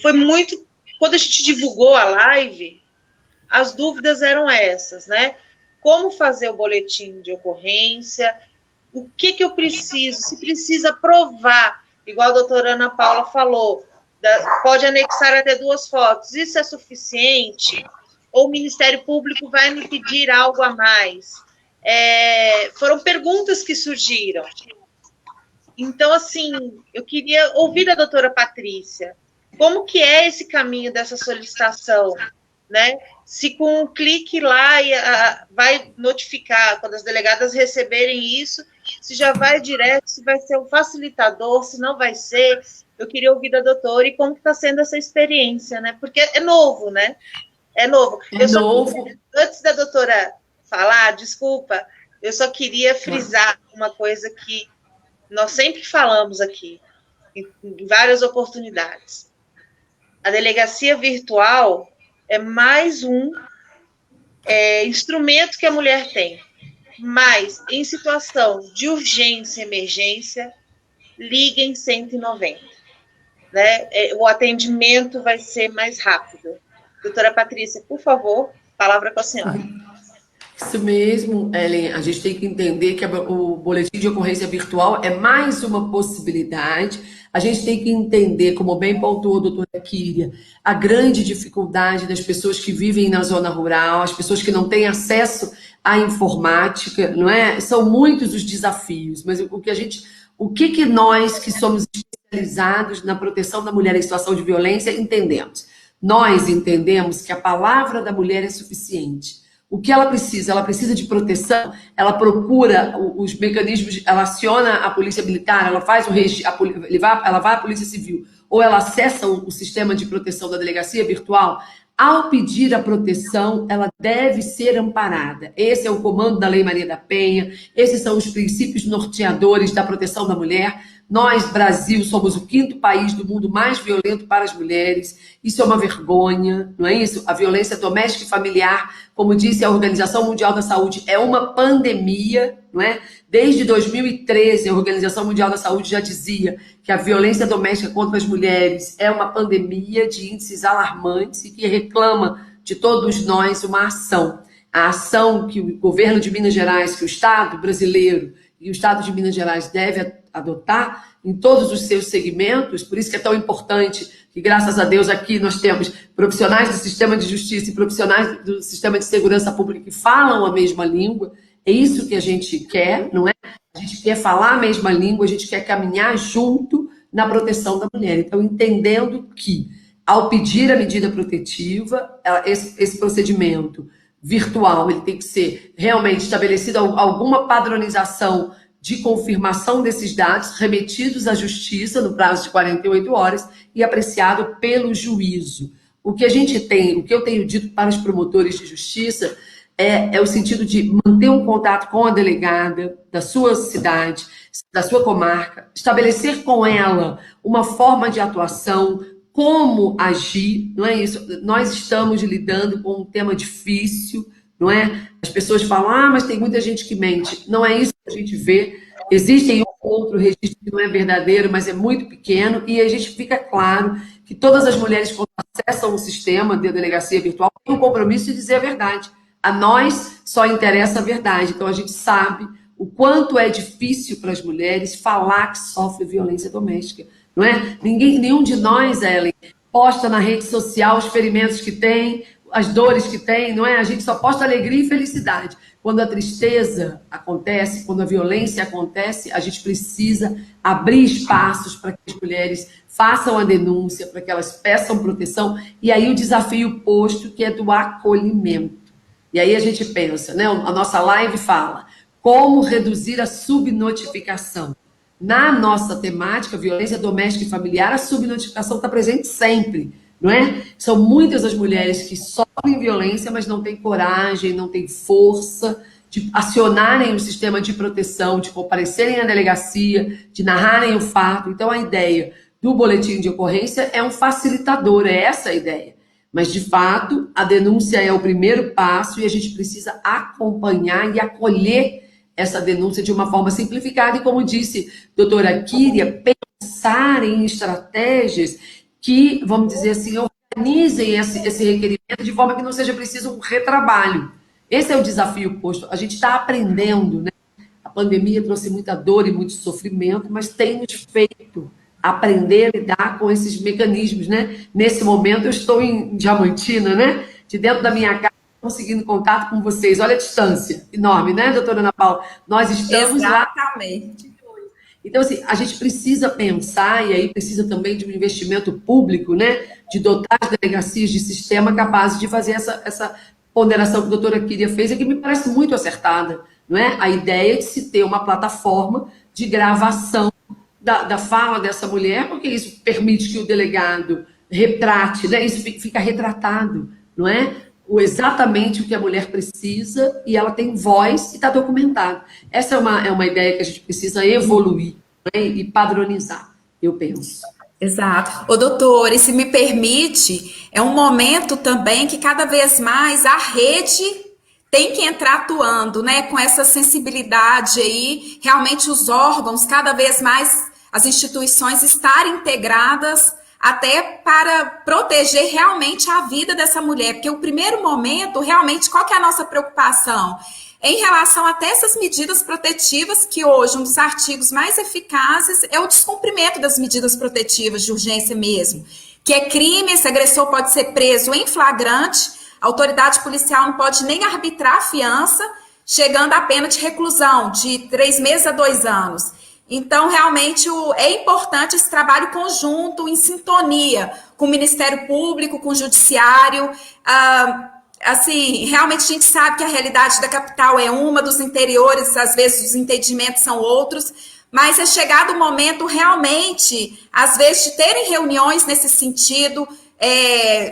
foi muito... Quando a gente divulgou a live, as dúvidas eram essas, né? Como fazer o boletim de ocorrência, o que eu preciso, se precisa provar, igual a doutora Ana Paula falou, pode anexar até 2 fotos, isso é suficiente? Ou o Ministério Público vai me pedir algo a mais? Foram perguntas que surgiram. Então, assim, eu queria ouvir da doutora Patrícia, como que é esse caminho dessa solicitação, né? Se com um clique lá vai notificar, quando as delegadas receberem isso, se já vai direto, se vai ser um facilitador, se não vai ser. Eu queria ouvir da doutora e como está sendo essa experiência, né? Porque é novo, né? É novo. Antes da doutora falar, desculpa, eu só queria frisar uma coisa que nós sempre falamos aqui, em várias oportunidades. A delegacia virtual é mais um instrumento que a mulher tem. Mas, em situação de urgência, emergência, liguem 190. Né? O atendimento vai ser mais rápido. Doutora Patrícia, por favor, palavra com a senhora. Isso mesmo, Ellen. A gente tem que entender que o boletim de ocorrência virtual é mais uma possibilidade. A gente tem que entender, como bem pontuou a doutora Kíria, a grande dificuldade das pessoas que vivem na zona rural, as pessoas que não têm acesso à informática, não é? São muitos os desafios, mas o que nós que somos especializados na proteção da mulher em situação de violência entendemos? Nós entendemos que a palavra da mulher é suficiente. O que ela precisa de proteção, ela procura os mecanismos, ela aciona a polícia militar, ela faz ela vai à polícia civil, ou ela acessa o sistema de proteção da delegacia virtual. Ao pedir a proteção, ela deve ser amparada. Esse é o comando da Lei Maria da Penha, esses são os princípios norteadores da proteção da mulher. Nós, Brasil, somos o 5º país do mundo mais violento para as mulheres. Isso é uma vergonha, não é isso? A violência doméstica e familiar, como disse a Organização Mundial da Saúde, é uma pandemia, não é? Desde 2013, a Organização Mundial da Saúde já dizia que a violência doméstica contra as mulheres é uma pandemia de índices alarmantes e que reclama de todos nós uma ação. A ação que o governo de Minas Gerais, que o Estado brasileiro e o Estado de Minas Gerais deve adotar em todos os seus segmentos, por isso que é tão importante que, graças a Deus, aqui nós temos profissionais do sistema de justiça e profissionais do sistema de segurança pública que falam a mesma língua. É isso que a gente quer, não é? A gente quer falar a mesma língua, a gente quer caminhar junto na proteção da mulher. Então, entendendo que, ao pedir a medida protetiva, esse procedimento virtual, ele tem que ser realmente estabelecida alguma padronização de confirmação desses dados remetidos à justiça no prazo de 48 horas e apreciado pelo juízo. O que eu tenho dito para os promotores de justiça é o sentido de manter um contato com a delegada da sua cidade, da sua comarca, estabelecer com ela uma forma de atuação, como agir, não é isso? Nós estamos lidando com um tema difícil, não é? As pessoas falam, mas tem muita gente que mente. Não é isso que a gente vê. Existem outro registro que não é verdadeiro, mas é muito pequeno, e a gente fica claro que todas as mulheres que acessam o sistema de delegacia virtual têm o compromisso de dizer a verdade. A nós só interessa a verdade. Então, a gente sabe o quanto é difícil para as mulheres falar que sofre violência doméstica. Não é? Nenhum de nós, Ellen, posta na rede social os ferimentos que tem, as dores que tem, não é? A gente só posta alegria e felicidade. Quando a tristeza acontece, quando a violência acontece, a gente precisa abrir espaços para que as mulheres façam a denúncia, para que elas peçam proteção. E aí o desafio posto, que é do acolhimento. E aí a gente pensa, né? A nossa live fala como reduzir a subnotificação. Na nossa temática, violência doméstica e familiar, a subnotificação está presente sempre, não é? São muitas as mulheres que sofrem violência, mas não têm coragem, não têm força de acionarem o sistema de proteção, de comparecerem à delegacia, de narrarem o fato. Então, a ideia do boletim de ocorrência é um facilitador, é essa a ideia. Mas, de fato, a denúncia é o primeiro passo e a gente precisa acompanhar e acolher essa denúncia de uma forma simplificada e, como disse a doutora Kíria, pensar em estratégias que, vamos dizer assim, organizem esse requerimento de forma que não seja preciso um retrabalho. Esse é o desafio posto. A gente está aprendendo, né? A pandemia trouxe muita dor e muito sofrimento, mas tem nos feito aprender a lidar com esses mecanismos, né? Nesse momento, eu estou em Diamantina, né? De dentro da minha casa, conseguindo contato com vocês. Olha a distância enorme, né, doutora Ana Paula? Nós estamos Exatamente. Lá. Então, assim, a gente precisa pensar, e aí precisa também de um investimento público, né, de dotar as delegacias de sistema capazes de fazer essa ponderação que a doutora Kíria fez, e que me parece muito acertada, não é? A ideia de se ter uma plataforma de gravação da fala dessa mulher, porque isso permite que o delegado retrate, né? Isso fica retratado, não é? Exatamente o que a mulher precisa, e ela tem voz e está documentado. Essa é uma ideia que a gente precisa evoluir, né, e padronizar, eu penso. Exato. Ô, doutor, e se me permite, é um momento também que cada vez mais a rede tem que entrar atuando, né, com essa sensibilidade aí, realmente os órgãos, cada vez mais as instituições estarem integradas até para proteger realmente a vida dessa mulher, porque o primeiro momento, realmente, qual que é a nossa preocupação? Em relação até essas medidas protetivas, que hoje um dos artigos mais eficazes é o descumprimento das medidas protetivas de urgência mesmo, que é crime, esse agressor pode ser preso em flagrante, a autoridade policial não pode nem arbitrar a fiança, chegando à pena de reclusão de 3 meses a 2 anos. Então, realmente, é importante esse trabalho conjunto, em sintonia com o Ministério Público, com o Judiciário. Assim, realmente a gente sabe que a realidade da capital é uma, dos interiores, às vezes, os entendimentos são outros, mas é chegado o momento, realmente, às vezes, de terem reuniões nesse sentido,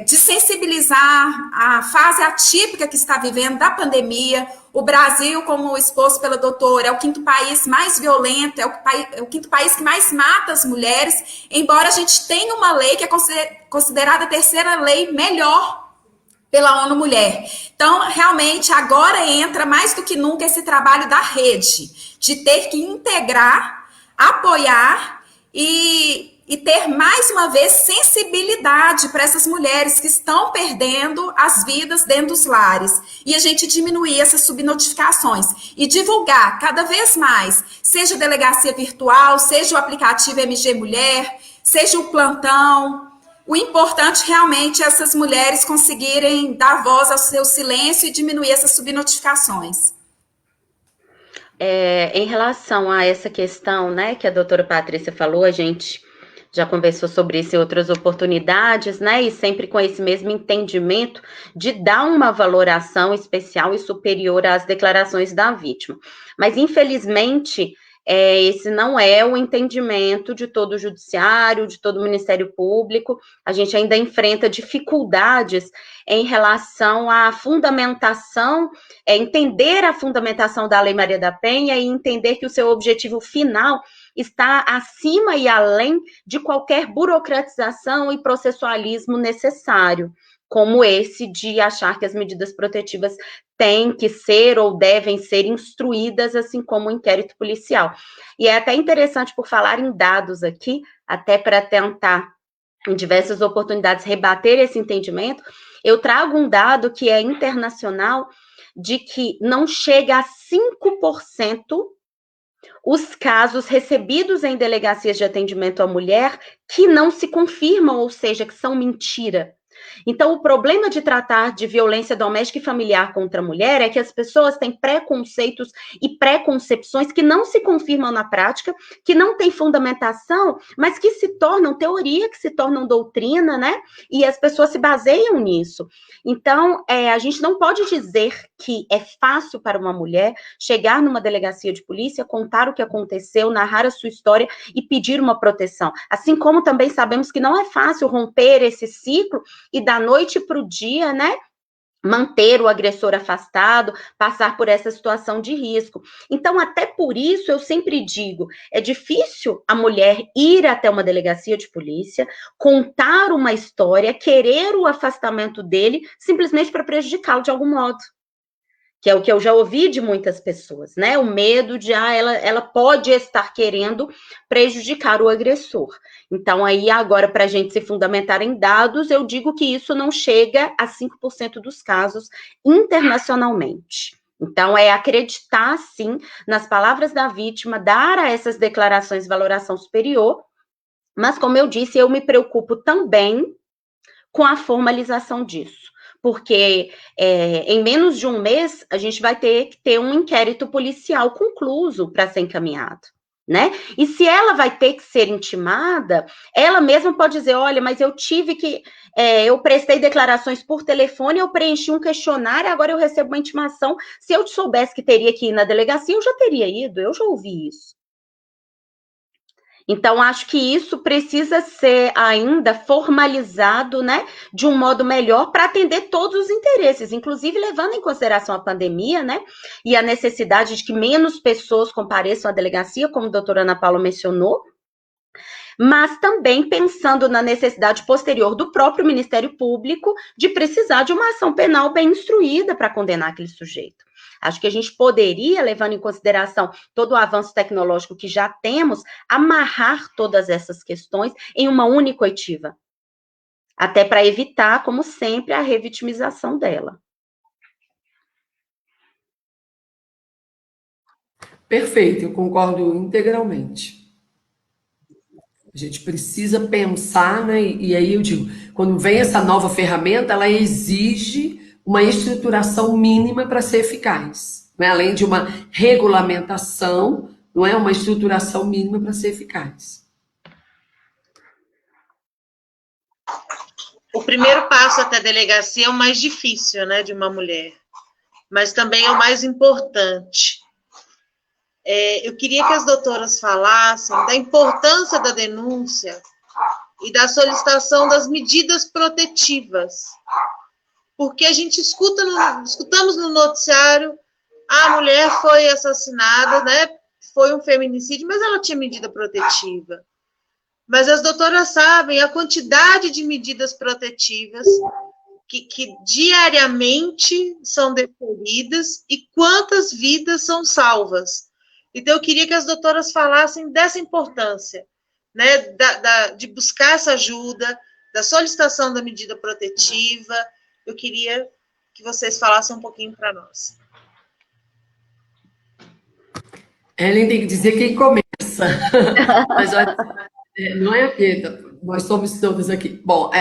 de sensibilizar a fase atípica que está vivendo da pandemia. O Brasil, como exposto pela doutora, é o 5º país mais violento, é o 5º país que mais mata as mulheres, embora a gente tenha uma lei que é considerada a 3ª lei melhor pela ONU Mulher. Então, realmente, agora entra mais do que nunca esse trabalho da rede, de ter que integrar, apoiar e ter, mais uma vez, sensibilidade para essas mulheres que estão perdendo as vidas dentro dos lares. E a gente diminuir essas subnotificações e divulgar cada vez mais, seja a delegacia virtual, seja o aplicativo MG Mulher, seja o plantão. O importante realmente é essas mulheres conseguirem dar voz ao seu silêncio e diminuir essas subnotificações. Em relação a essa questão, né, que a doutora Patrícia falou, a gente já conversou sobre isso em outras oportunidades, né, e sempre com esse mesmo entendimento de dar uma valoração especial e superior às declarações da vítima. Mas, infelizmente, esse não é o entendimento de todo o judiciário, de todo o Ministério Público. A gente ainda enfrenta dificuldades em relação à fundamentação, entender a fundamentação da Lei Maria da Penha e entender que o seu objetivo final está acima e além de qualquer burocratização e processualismo necessário, como esse de achar que as medidas protetivas têm que ser ou devem ser instruídas, assim como o inquérito policial. E é até interessante, por falar em dados aqui, até para tentar, em diversas oportunidades, rebater esse entendimento, eu trago um dado que é internacional, de que não chega a 5% os casos recebidos em delegacias de atendimento à mulher que não se confirmam, ou seja, que são mentira. Então, o problema de tratar de violência doméstica e familiar contra a mulher é que as pessoas têm preconceitos e preconcepções que não se confirmam na prática, que não têm fundamentação, mas que se tornam teoria, que se tornam doutrina, né? E as pessoas se baseiam nisso. Então, a gente não pode dizer que é fácil para uma mulher chegar numa delegacia de polícia, contar o que aconteceu, narrar a sua história e pedir uma proteção. Assim como também sabemos que não é fácil romper esse ciclo e da noite para o dia, né, manter o agressor afastado, passar por essa situação de risco. Então, até por isso, eu sempre digo, é difícil a mulher ir até uma delegacia de polícia, contar uma história, querer o afastamento dele, simplesmente para prejudicá-lo de algum modo. Que é o que eu já ouvi de muitas pessoas, né? O medo de, ela pode estar querendo prejudicar o agressor. Então, aí, agora, para a gente se fundamentar em dados, eu digo que isso não chega a 5% dos casos internacionalmente. Então, é acreditar, sim, nas palavras da vítima, dar a essas declarações valoração superior, mas, como eu disse, eu me preocupo também com a formalização disso. Porque em menos de um mês, a gente vai ter que ter um inquérito policial concluso para ser encaminhado, né? E se ela vai ter que ser intimada, ela mesma pode dizer, olha, mas eu tive que, eu prestei declarações por telefone, eu preenchi um questionário, agora eu recebo uma intimação. Se eu soubesse que teria que ir na delegacia, eu já teria ido, eu já ouvi isso. Então, acho que isso precisa ser ainda formalizado, né, de um modo melhor para atender todos os interesses, inclusive levando em consideração a pandemia, né, e a necessidade de que menos pessoas compareçam à delegacia, como a doutora Ana Paula mencionou, mas também pensando na necessidade posterior do próprio Ministério Público de precisar de uma ação penal bem instruída para condenar aquele sujeito. Acho que a gente poderia, levando em consideração todo o avanço tecnológico que já temos, amarrar todas essas questões em uma única oitiva, até para evitar, como sempre, a revitimização dela. Perfeito, eu concordo integralmente. A gente precisa pensar, né? E aí eu digo, quando vem essa nova ferramenta, ela exige uma estruturação mínima para ser eficaz, né? Além de uma regulamentação, não é uma estruturação mínima para ser eficaz. O primeiro passo até a delegacia é o mais difícil, né, de uma mulher, mas também é o mais importante. Eu queria que as doutoras falassem da importância da denúncia e da solicitação das medidas protetivas, porque a gente escutamos no noticiário, a mulher foi assassinada, né, foi um feminicídio, mas ela tinha medida protetiva. Mas as doutoras sabem a quantidade de medidas protetivas que diariamente são deferidas e quantas vidas são salvas. Então, eu queria que as doutoras falassem dessa importância, né, de buscar essa ajuda, da solicitação da medida protetiva. Eu queria que vocês falassem um pouquinho para nós. Ellen tem que dizer quem começa. Mas olha, não é porque nós somos todas aqui. Bom,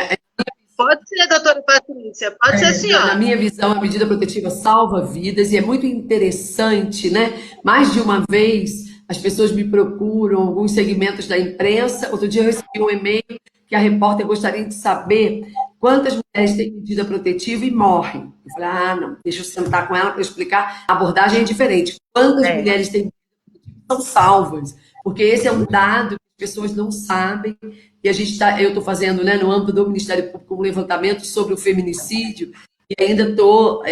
pode ser, doutora Patrícia, pode ser a senhora. Na minha visão, a medida protetiva salva vidas e é muito interessante, né? Mais de uma vez, as pessoas me procuram, alguns segmentos da imprensa. Outro dia eu recebi um e-mail que a repórter gostaria de saber quantas mulheres têm medida protetiva e morrem. Eu falei, não, deixa eu sentar com ela para explicar. A abordagem é diferente. Quantas mulheres têm medida protetiva são salvas? Porque esse é um dado que as pessoas não sabem. E a gente eu estou fazendo, né, no âmbito do Ministério Público, um levantamento sobre o feminicídio, e ainda estou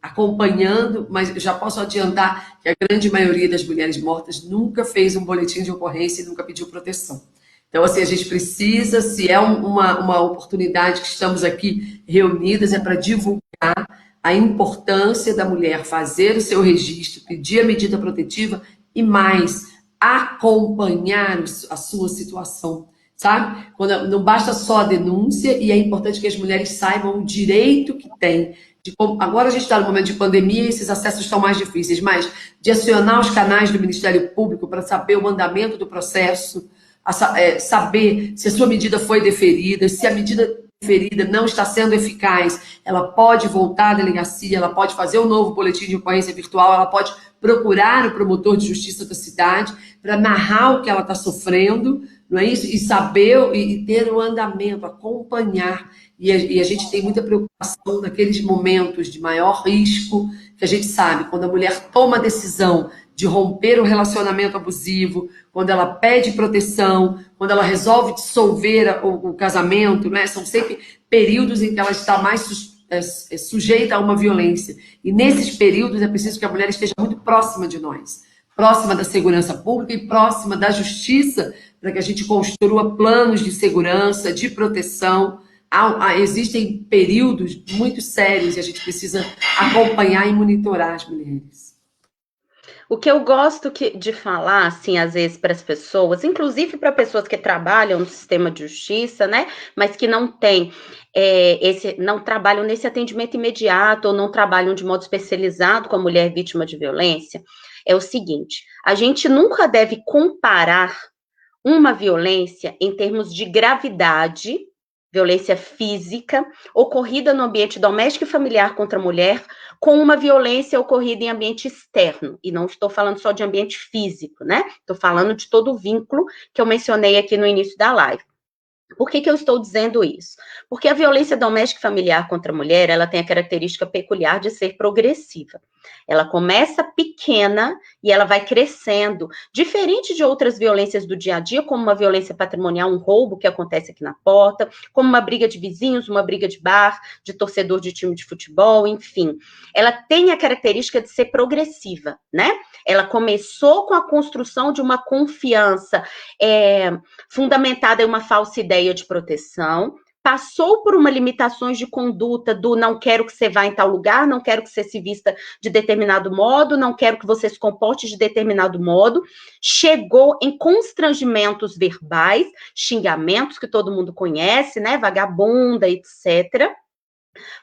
acompanhando, mas já posso adiantar que a grande maioria das mulheres mortas nunca fez um boletim de ocorrência e nunca pediu proteção. Então, assim, a gente precisa, se é uma oportunidade que estamos aqui reunidas, é para divulgar a importância da mulher fazer o seu registro, pedir a medida protetiva e mais, acompanhar a sua situação. Sabe? Não basta só a denúncia, e é importante que as mulheres saibam o direito que têm. Agora a gente está no momento de pandemia e esses acessos estão mais difíceis, mas de acionar os canais do Ministério Público para saber o andamento do processo, saber se a sua medida foi deferida, se a medida deferida não está sendo eficaz, ela pode voltar à delegacia, ela pode fazer um novo boletim de ocorrência virtual, ela pode procurar o promotor de justiça da cidade para narrar o que ela está sofrendo, não é isso? E saber e ter o andamento, acompanhar. E a gente tem muita preocupação naqueles momentos de maior risco, que a gente sabe, quando a mulher toma a decisão de romper o relacionamento abusivo, quando ela pede proteção, quando ela resolve dissolver o casamento, né? São sempre períodos em que ela está mais sujeita a uma violência. E nesses períodos é preciso que a mulher esteja muito próxima de nós, próxima da segurança pública e próxima da justiça, para que a gente construa planos de segurança, de proteção. Existem períodos muito sérios e a gente precisa acompanhar e monitorar as mulheres. O que eu gosto de falar, assim, às vezes para as pessoas, inclusive para pessoas que trabalham no sistema de justiça, né, mas que não têm não trabalham nesse atendimento imediato ou não trabalham de modo especializado com a mulher vítima de violência, é o seguinte: a gente nunca deve comparar uma violência em termos de gravidade, violência física, ocorrida no ambiente doméstico e familiar contra a mulher, com uma violência ocorrida em ambiente externo. E não estou falando só de ambiente físico, né? Estou falando de todo o vínculo que eu mencionei aqui no início da live. Por que eu estou dizendo isso? Porque a violência doméstica e familiar contra a mulher, ela tem a característica peculiar de ser progressiva. Ela começa pequena e ela vai crescendo, diferente de outras violências do dia a dia, como uma violência patrimonial, um roubo que acontece aqui na porta, como uma briga de vizinhos, uma briga de bar, de torcedor de time de futebol, enfim. Ela tem a característica de ser progressiva, né? Ela começou com a construção de uma confiança fundamentada em uma falsa ideia de proteção, passou por uma limitações de conduta do não quero que você vá em tal lugar, não quero que você se vista de determinado modo, não quero que você se comporte de determinado modo, chegou em constrangimentos verbais, xingamentos que todo mundo conhece, né, vagabunda, etc.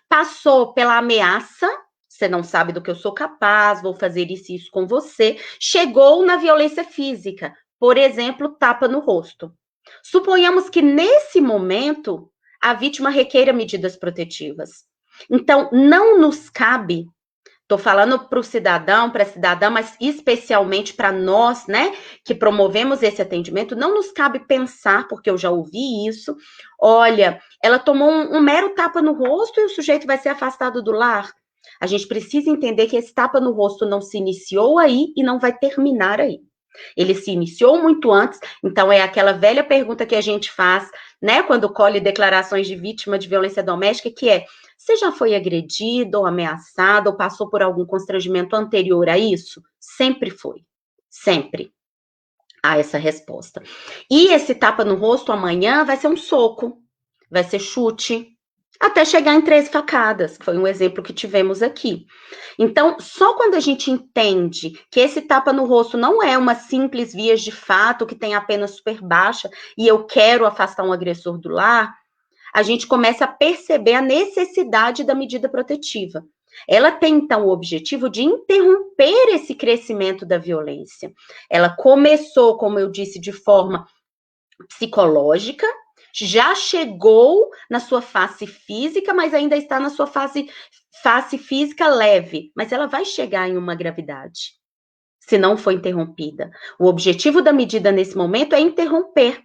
Passou pela ameaça, você não sabe do que eu sou capaz, vou fazer isso e isso com você, chegou na violência física, por exemplo, tapa no rosto. Suponhamos que nesse momento a vítima requeira medidas protetivas. Então, não nos cabe, estou falando para o cidadão, para a cidadã, mas especialmente para nós, né, que promovemos esse atendimento, não nos cabe pensar, porque eu já ouvi isso, olha, ela tomou um mero tapa no rosto e o sujeito vai ser afastado do lar. A gente precisa entender que esse tapa no rosto não se iniciou aí e não vai terminar aí. Ele se iniciou muito antes, então é aquela velha pergunta que a gente faz, né, quando colhe declarações de vítima de violência doméstica, que é, você já foi agredido ou ameaçado ou passou por algum constrangimento anterior a isso? Sempre foi, sempre há essa resposta. E esse tapa no rosto amanhã vai ser um soco, vai ser chute, até chegar em 3 facadas, que foi um exemplo que tivemos aqui. Então, só quando a gente entende que esse tapa no rosto não é uma simples via de fato, que tem apenas super baixa, e eu quero afastar um agressor do lar, a gente começa a perceber a necessidade da medida protetiva. Ela tem, então, o objetivo de interromper esse crescimento da violência. Ela começou, como eu disse, de forma psicológica, já chegou na sua face física, mas ainda está na sua face física leve, mas ela vai chegar em uma gravidade, se não for interrompida. O objetivo da medida nesse momento é interromper,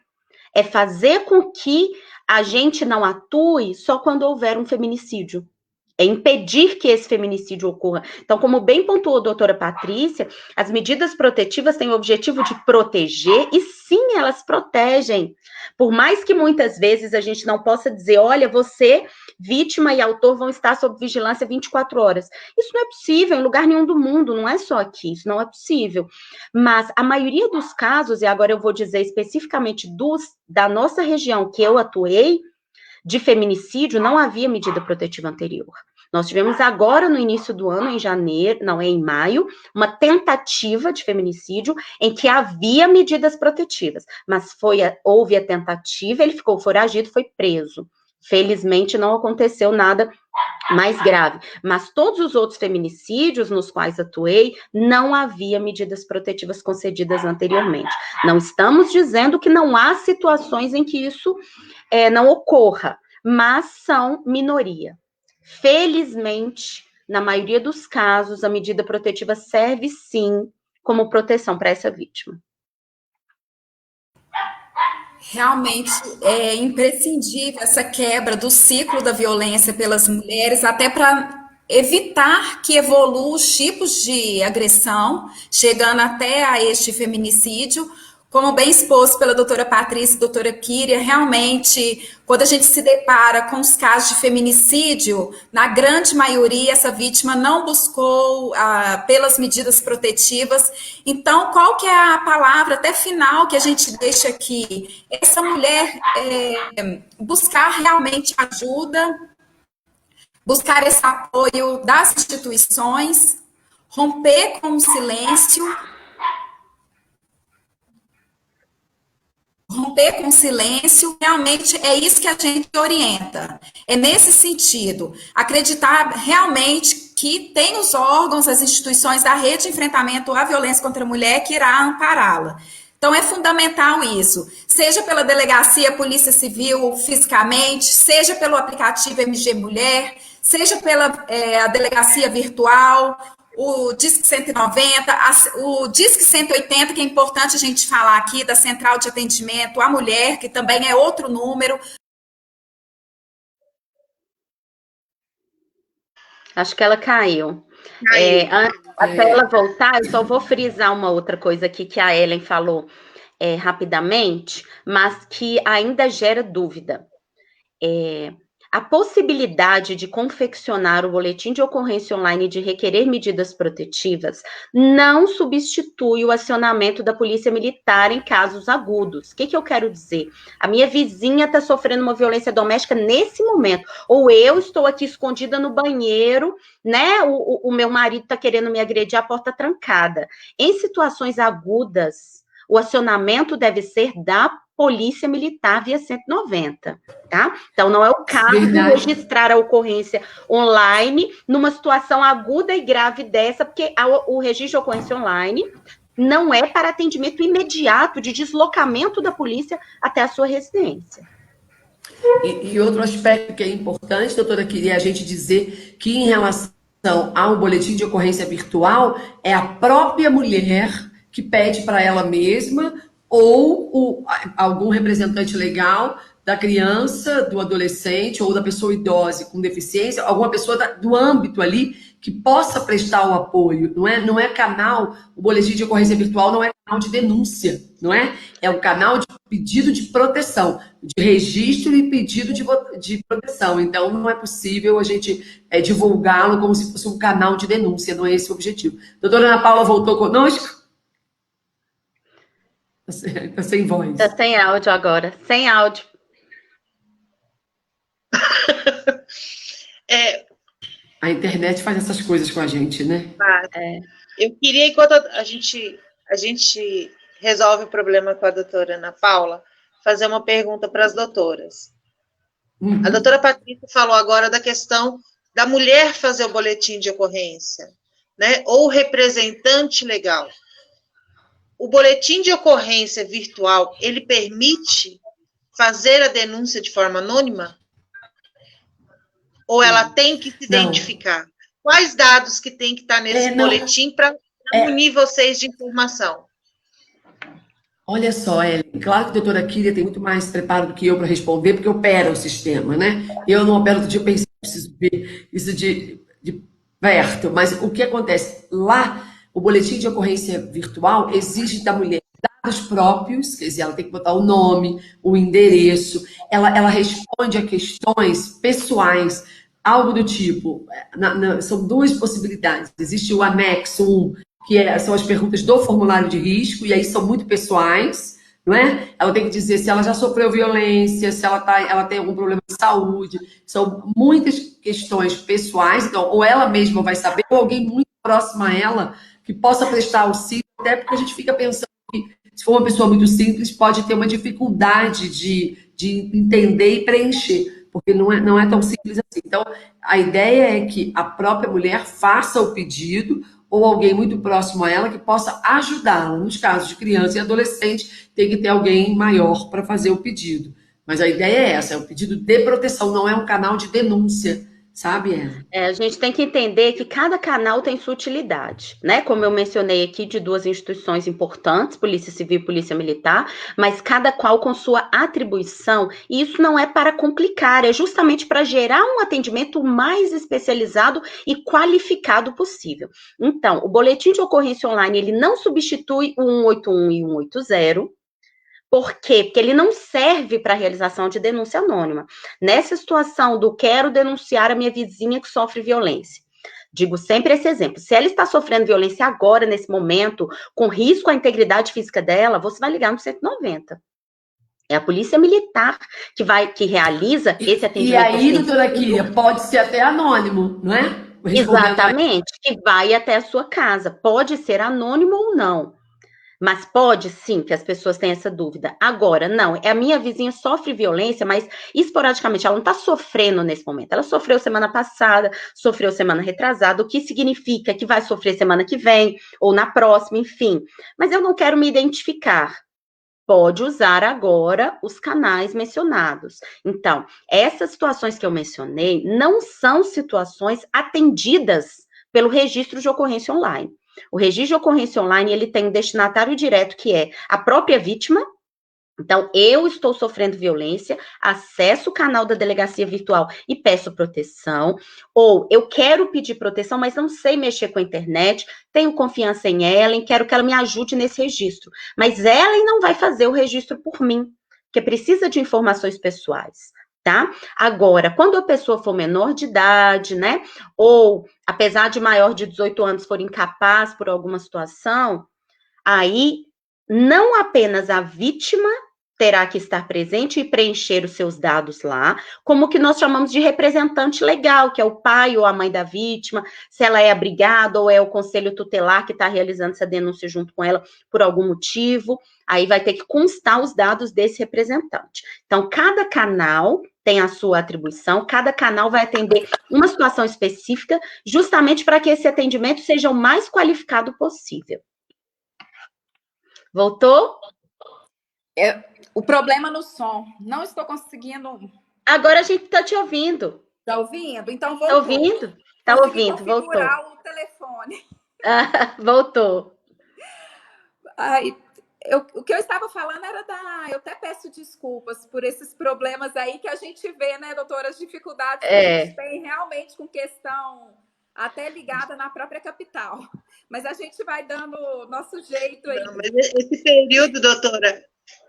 é fazer com que a gente não atue só quando houver um feminicídio. É impedir que esse feminicídio ocorra. Então, como bem pontuou a doutora Patrícia, as medidas protetivas têm o objetivo de proteger, e sim, elas protegem. Por mais que muitas vezes a gente não possa dizer, olha, você, vítima e autor, vão estar sob vigilância 24 horas. Isso não é possível em lugar nenhum do mundo, não é só aqui, isso não é possível. Mas a maioria dos casos, e agora eu vou dizer especificamente da nossa região que eu atuei, de feminicídio, não havia medida protetiva anterior. Nós tivemos agora, no início do ano, em maio, uma tentativa de feminicídio em que havia medidas protetivas, mas houve a tentativa, ele ficou foragido, foi preso. Felizmente, não aconteceu nada mais grave, mas todos os outros feminicídios nos quais atuei, não havia medidas protetivas concedidas anteriormente. Não estamos dizendo que não há situações em que isso não ocorra, mas são minoria. Felizmente, na maioria dos casos, a medida protetiva serve, sim, como proteção para essa vítima. Realmente é imprescindível essa quebra do ciclo da violência pelas mulheres, até para evitar que evolua os tipos de agressão, chegando até a este feminicídio. Como bem exposto pela doutora Patrícia e doutora Kíria, realmente, quando a gente se depara com os casos de feminicídio, na grande maioria, essa vítima não buscou pelas medidas protetivas. Então, qual que é a palavra até final que a gente deixa aqui? Essa mulher buscar realmente ajuda, buscar esse apoio das instituições, romper com o silêncio, realmente é isso que a gente orienta. É nesse sentido, acreditar realmente que tem os órgãos, as instituições da rede de enfrentamento à violência contra a mulher que irá ampará-la. Então, é fundamental isso, seja pela delegacia Polícia Civil fisicamente, seja pelo aplicativo MG Mulher, seja pela a delegacia virtual, o Disque 190, o Disque 180, que é importante a gente falar aqui, da Central de Atendimento à Mulher, que também é outro número. Acho que ela caiu. Até ela voltar, eu só vou frisar uma outra coisa aqui que a Ellen falou rapidamente, mas que ainda gera dúvida. a possibilidade de confeccionar o boletim de ocorrência online e de requerer medidas protetivas não substitui o acionamento da polícia militar em casos agudos. O que eu quero dizer? A minha vizinha está sofrendo uma violência doméstica nesse momento, ou eu estou aqui escondida no banheiro, né? O meu marido está querendo me agredir, a porta trancada. Em situações agudas, o acionamento deve ser da Polícia Militar via 190, tá? Então, não é o caso de registrar a ocorrência online numa situação aguda e grave dessa, porque o registro de ocorrência online não é para atendimento imediato de deslocamento da polícia até a sua residência. E outro aspecto que é importante, doutora, queria a gente dizer que em relação ao boletim de ocorrência virtual, é a própria mulher que pede para ela mesma ou algum representante legal da criança, do adolescente ou da pessoa idosa com deficiência, alguma pessoa do âmbito ali que possa prestar o apoio. Não é canal, o boletim de ocorrência virtual não é canal de denúncia, não é? É um canal de pedido de proteção, de registro e pedido de proteção. Então, não é possível a gente divulgá-lo como se fosse um canal de denúncia, não é esse o objetivo. Doutora Ana Paula voltou conosco? Está sem voz. Está sem áudio agora, sem áudio. A internet faz essas coisas com a gente, né? Eu queria, enquanto a gente resolve o problema com a doutora Ana Paula, fazer uma pergunta para as doutoras. Uhum. A doutora Patrícia falou agora da questão da mulher fazer o boletim de ocorrência, né? Ou representante legal. O boletim de ocorrência virtual, ele permite fazer a denúncia de forma anônima? Ou ela tem que se identificar? Quais dados que tem que estar nesse boletim para unir vocês de informação? Olha só, Ellen, claro que a doutora Kíria tem muito mais preparo do que eu para responder, porque eu opero o sistema, né? Eu não opero todo dia, eu pensei, preciso ver isso de perto. Mas o que acontece? Lá, o boletim de ocorrência virtual exige da mulher dados próprios, quer dizer, ela tem que botar o nome, o endereço, ela responde a questões pessoais, algo do tipo, são duas possibilidades. Existe o anexo 1, que são as perguntas do formulário de risco, e aí são muito pessoais, não é? Ela tem que dizer se ela já sofreu violência, se ela tem algum problema de saúde, são muitas questões pessoais, então, ou ela mesma vai saber, ou alguém muito próximo a ela, que possa prestar auxílio, até porque a gente fica pensando que, se for uma pessoa muito simples, pode ter uma dificuldade de entender e preencher, porque não é tão simples assim. Então, a ideia é que a própria mulher faça o pedido, ou alguém muito próximo a ela que possa ajudá-la. Nos casos de criança e adolescente, tem que ter alguém maior para fazer o pedido. Mas a ideia é essa, é um pedido de proteção, não é um canal de denúncia, sabe, Ellen? A gente tem que entender que cada canal tem sua utilidade, né? Como eu mencionei aqui, de duas instituições importantes, Polícia Civil e Polícia Militar, mas cada qual com sua atribuição, e isso não é para complicar, é justamente para gerar um atendimento mais especializado e qualificado possível. Então, o boletim de ocorrência online, ele não substitui o 181 e 180, por quê? Porque ele não serve para a realização de denúncia anônima. Nessa situação do quero denunciar a minha vizinha que sofre violência, digo sempre esse exemplo. Se ela está sofrendo violência agora, nesse momento, com risco à integridade física dela, você vai ligar no 190. É a Polícia Militar que realiza esse atendimento. E aí, doutora Kíria, pode ser até anônimo, não é? Exatamente, que vai até a sua casa. Pode ser anônimo ou não. Mas pode sim, que as pessoas têm essa dúvida. Agora, não, a minha vizinha sofre violência, mas esporadicamente, ela não está sofrendo nesse momento. Ela sofreu semana passada, sofreu semana retrasada, o que significa que vai sofrer semana que vem, ou na próxima, enfim. Mas eu não quero me identificar. Pode usar agora os canais mencionados. Então, essas situações que eu mencionei não são situações atendidas pelo registro de ocorrência online. O registro de ocorrência online, ele tem um destinatário direto, que é a própria vítima. Então, eu estou sofrendo violência, acesso o canal da delegacia virtual e peço proteção, ou eu quero pedir proteção, mas não sei mexer com a internet, tenho confiança em Ellen, quero que ela me ajude nesse registro. Mas Ellen não vai fazer o registro por mim, porque precisa de informações pessoais. tá? Agora, quando a pessoa for menor de idade, né, ou apesar de maior de 18 anos for incapaz por alguma situação, aí não apenas a vítima terá que estar presente e preencher os seus dados lá, como o que nós chamamos de representante legal, que é o pai ou a mãe da vítima, se ela é abrigada ou é o conselho tutelar que está realizando essa denúncia junto com ela por algum motivo, aí vai ter que constar os dados desse representante. Então, cada canal tem a sua atribuição, cada canal vai atender uma situação específica, justamente para que esse atendimento seja o mais qualificado possível. Voltou? O problema no som. Não estou conseguindo. Agora a gente está te ouvindo. Está ouvindo? Então voltou. Está ouvindo? Está ouvindo, voltou. Configurar o telefone. Voltou. Ai, o que eu estava falando era eu até peço desculpas por esses problemas aí que a gente vê, né, doutora, as dificuldades que a gente tem realmente com questão até ligada na própria capital. Mas a gente vai dando o nosso jeito aí. Não, mas esse período, doutora,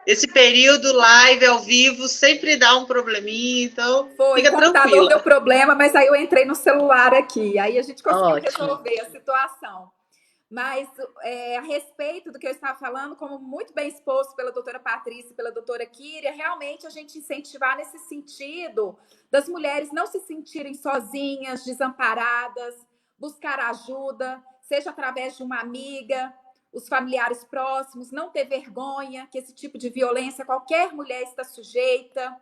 esse período live ao vivo sempre dá um probleminha, então fica tranquila. O computador deu problema, mas aí eu entrei no celular aqui, aí a gente conseguiu resolver a situação. Mas a respeito do que eu estava falando, como muito bem exposto pela doutora Patrícia e pela doutora Kíria, realmente a gente incentivar nesse sentido das mulheres não se sentirem sozinhas, desamparadas, buscar ajuda, seja através de uma amiga, os familiares próximos, não ter vergonha, que esse tipo de violência qualquer mulher está sujeita,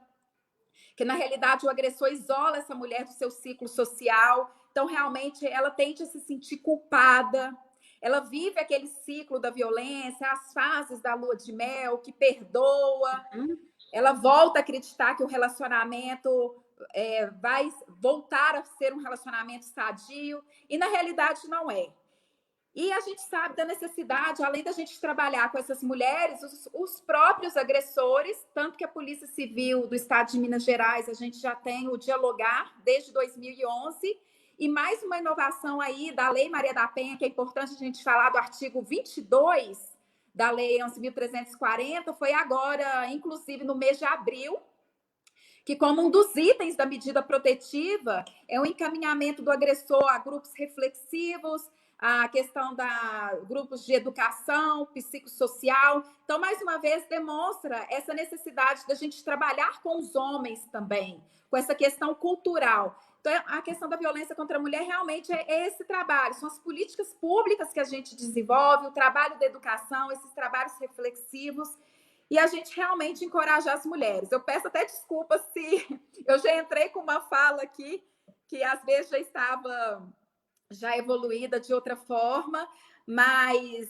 que na realidade o agressor isola essa mulher do seu ciclo social, então realmente ela tende a se sentir culpada, ela vive aquele ciclo da violência, as fases da lua de mel, que perdoa, ela volta a acreditar que o relacionamento vai voltar a ser um relacionamento sadio, e na realidade não é. E a gente sabe da necessidade, além da gente trabalhar com essas mulheres, os próprios agressores, tanto que a Polícia Civil do Estado de Minas Gerais, a gente já tem o Dialogar desde 2011, e mais uma inovação aí da Lei Maria da Penha, que é importante a gente falar do artigo 22 da Lei 11.340, foi agora, inclusive no mês de abril, que como um dos itens da medida protetiva é o encaminhamento do agressor a grupos reflexivos, a questão da grupos de educação, psicossocial. Então, mais uma vez, demonstra essa necessidade da gente trabalhar com os homens também, com essa questão cultural. Então, a questão da violência contra a mulher realmente é esse trabalho, são as políticas públicas que a gente desenvolve, o trabalho da educação, esses trabalhos reflexivos, e a gente realmente encorajar as mulheres. Eu peço até desculpas se eu já entrei com uma fala aqui, que às vezes já estava já evoluída de outra forma, mas,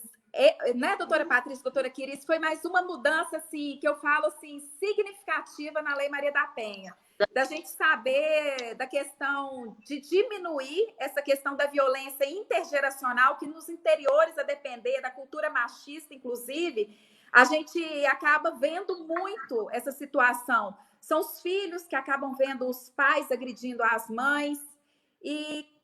né, doutora Patrícia, doutora Kíria, isso foi mais uma mudança, assim, que eu falo, assim, significativa na Lei Maria da Penha, da gente saber da questão de diminuir essa questão da violência intergeracional, que nos interiores, a depender da cultura machista, inclusive, a gente acaba vendo muito essa situação. São os filhos que acabam vendo os pais agredindo as mães, e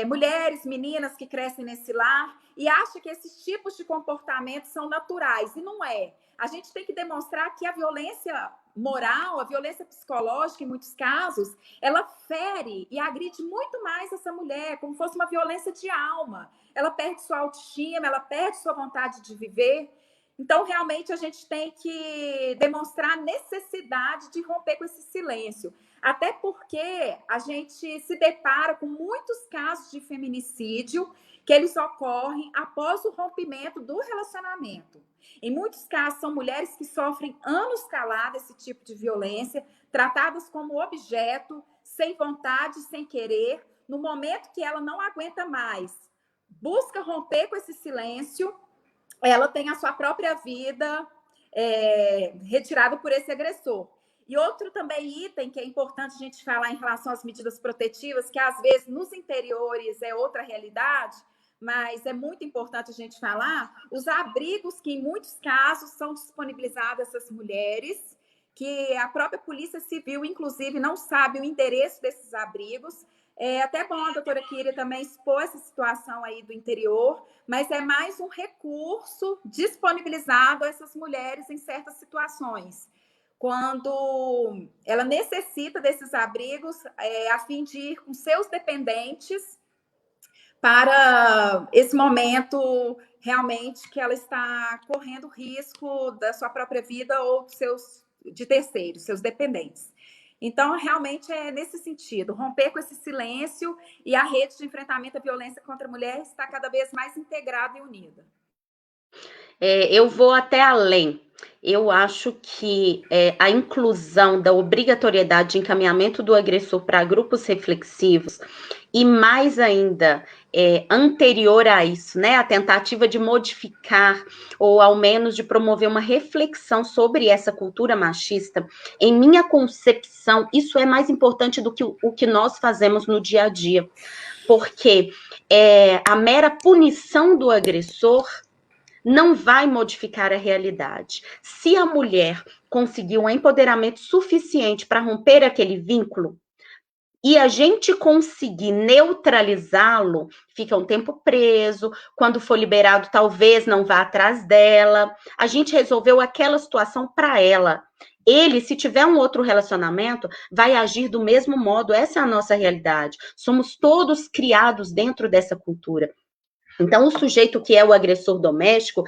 mulheres, meninas que crescem nesse lar e acham que esses tipos de comportamento são naturais, e não é. A gente tem que demonstrar que a violência moral, a violência psicológica, em muitos casos, ela fere e agride muito mais essa mulher, como fosse uma violência de alma. Ela perde sua autoestima, ela perde sua vontade de viver. Então, realmente, a gente tem que demonstrar a necessidade de romper com esse silêncio. Até porque a gente se depara com muitos casos de feminicídio que eles ocorrem após o rompimento do relacionamento. Em muitos casos, são mulheres que sofrem anos caladas esse tipo de violência, tratadas como objeto, sem vontade, sem querer. No momento que ela não aguenta mais, busca romper com esse silêncio, ela tem a sua própria vida retirada por esse agressor. E outro também item que é importante a gente falar em relação às medidas protetivas, que às vezes nos interiores é outra realidade, mas é muito importante a gente falar, os abrigos que em muitos casos são disponibilizados a essas mulheres, que a própria Polícia Civil, inclusive, não sabe o endereço desses abrigos. É até bom a doutora Kíria também expor essa situação aí do interior, mas é mais um recurso disponibilizado a essas mulheres em certas situações. quando ela necessita desses abrigos a fim de ir com seus dependentes para esse momento realmente que ela está correndo risco da sua própria vida ou de terceiros, seus dependentes. Então, realmente é nesse sentido, romper com esse silêncio, e a rede de enfrentamento à violência contra a mulher está cada vez mais integrada e unida. Eu vou até além. Eu acho que a inclusão da obrigatoriedade de encaminhamento do agressor para grupos reflexivos, e mais ainda, anterior a isso, né, a tentativa de modificar ou ao menos de promover uma reflexão sobre essa cultura machista, em minha concepção, isso é mais importante do que o que nós fazemos no dia a dia, porque a mera punição do agressor não vai modificar a realidade. Se a mulher conseguiu um empoderamento suficiente para romper aquele vínculo, e a gente conseguir neutralizá-lo, fica um tempo preso, quando for liberado, talvez não vá atrás dela. A gente resolveu aquela situação para ela. Ele, se tiver um outro relacionamento, vai agir do mesmo modo. Essa é a nossa realidade. Somos todos criados dentro dessa cultura. Então, o sujeito que é o agressor doméstico,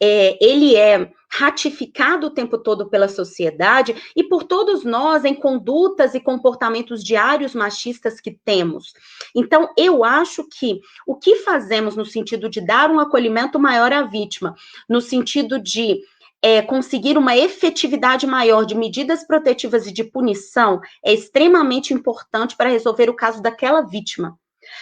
ele é ratificado o tempo todo pela sociedade e por todos nós em condutas e comportamentos diários machistas que temos. Então, eu acho que o que fazemos no sentido de dar um acolhimento maior à vítima, no sentido de conseguir uma efetividade maior de medidas protetivas e de punição, é extremamente importante para resolver o caso daquela vítima.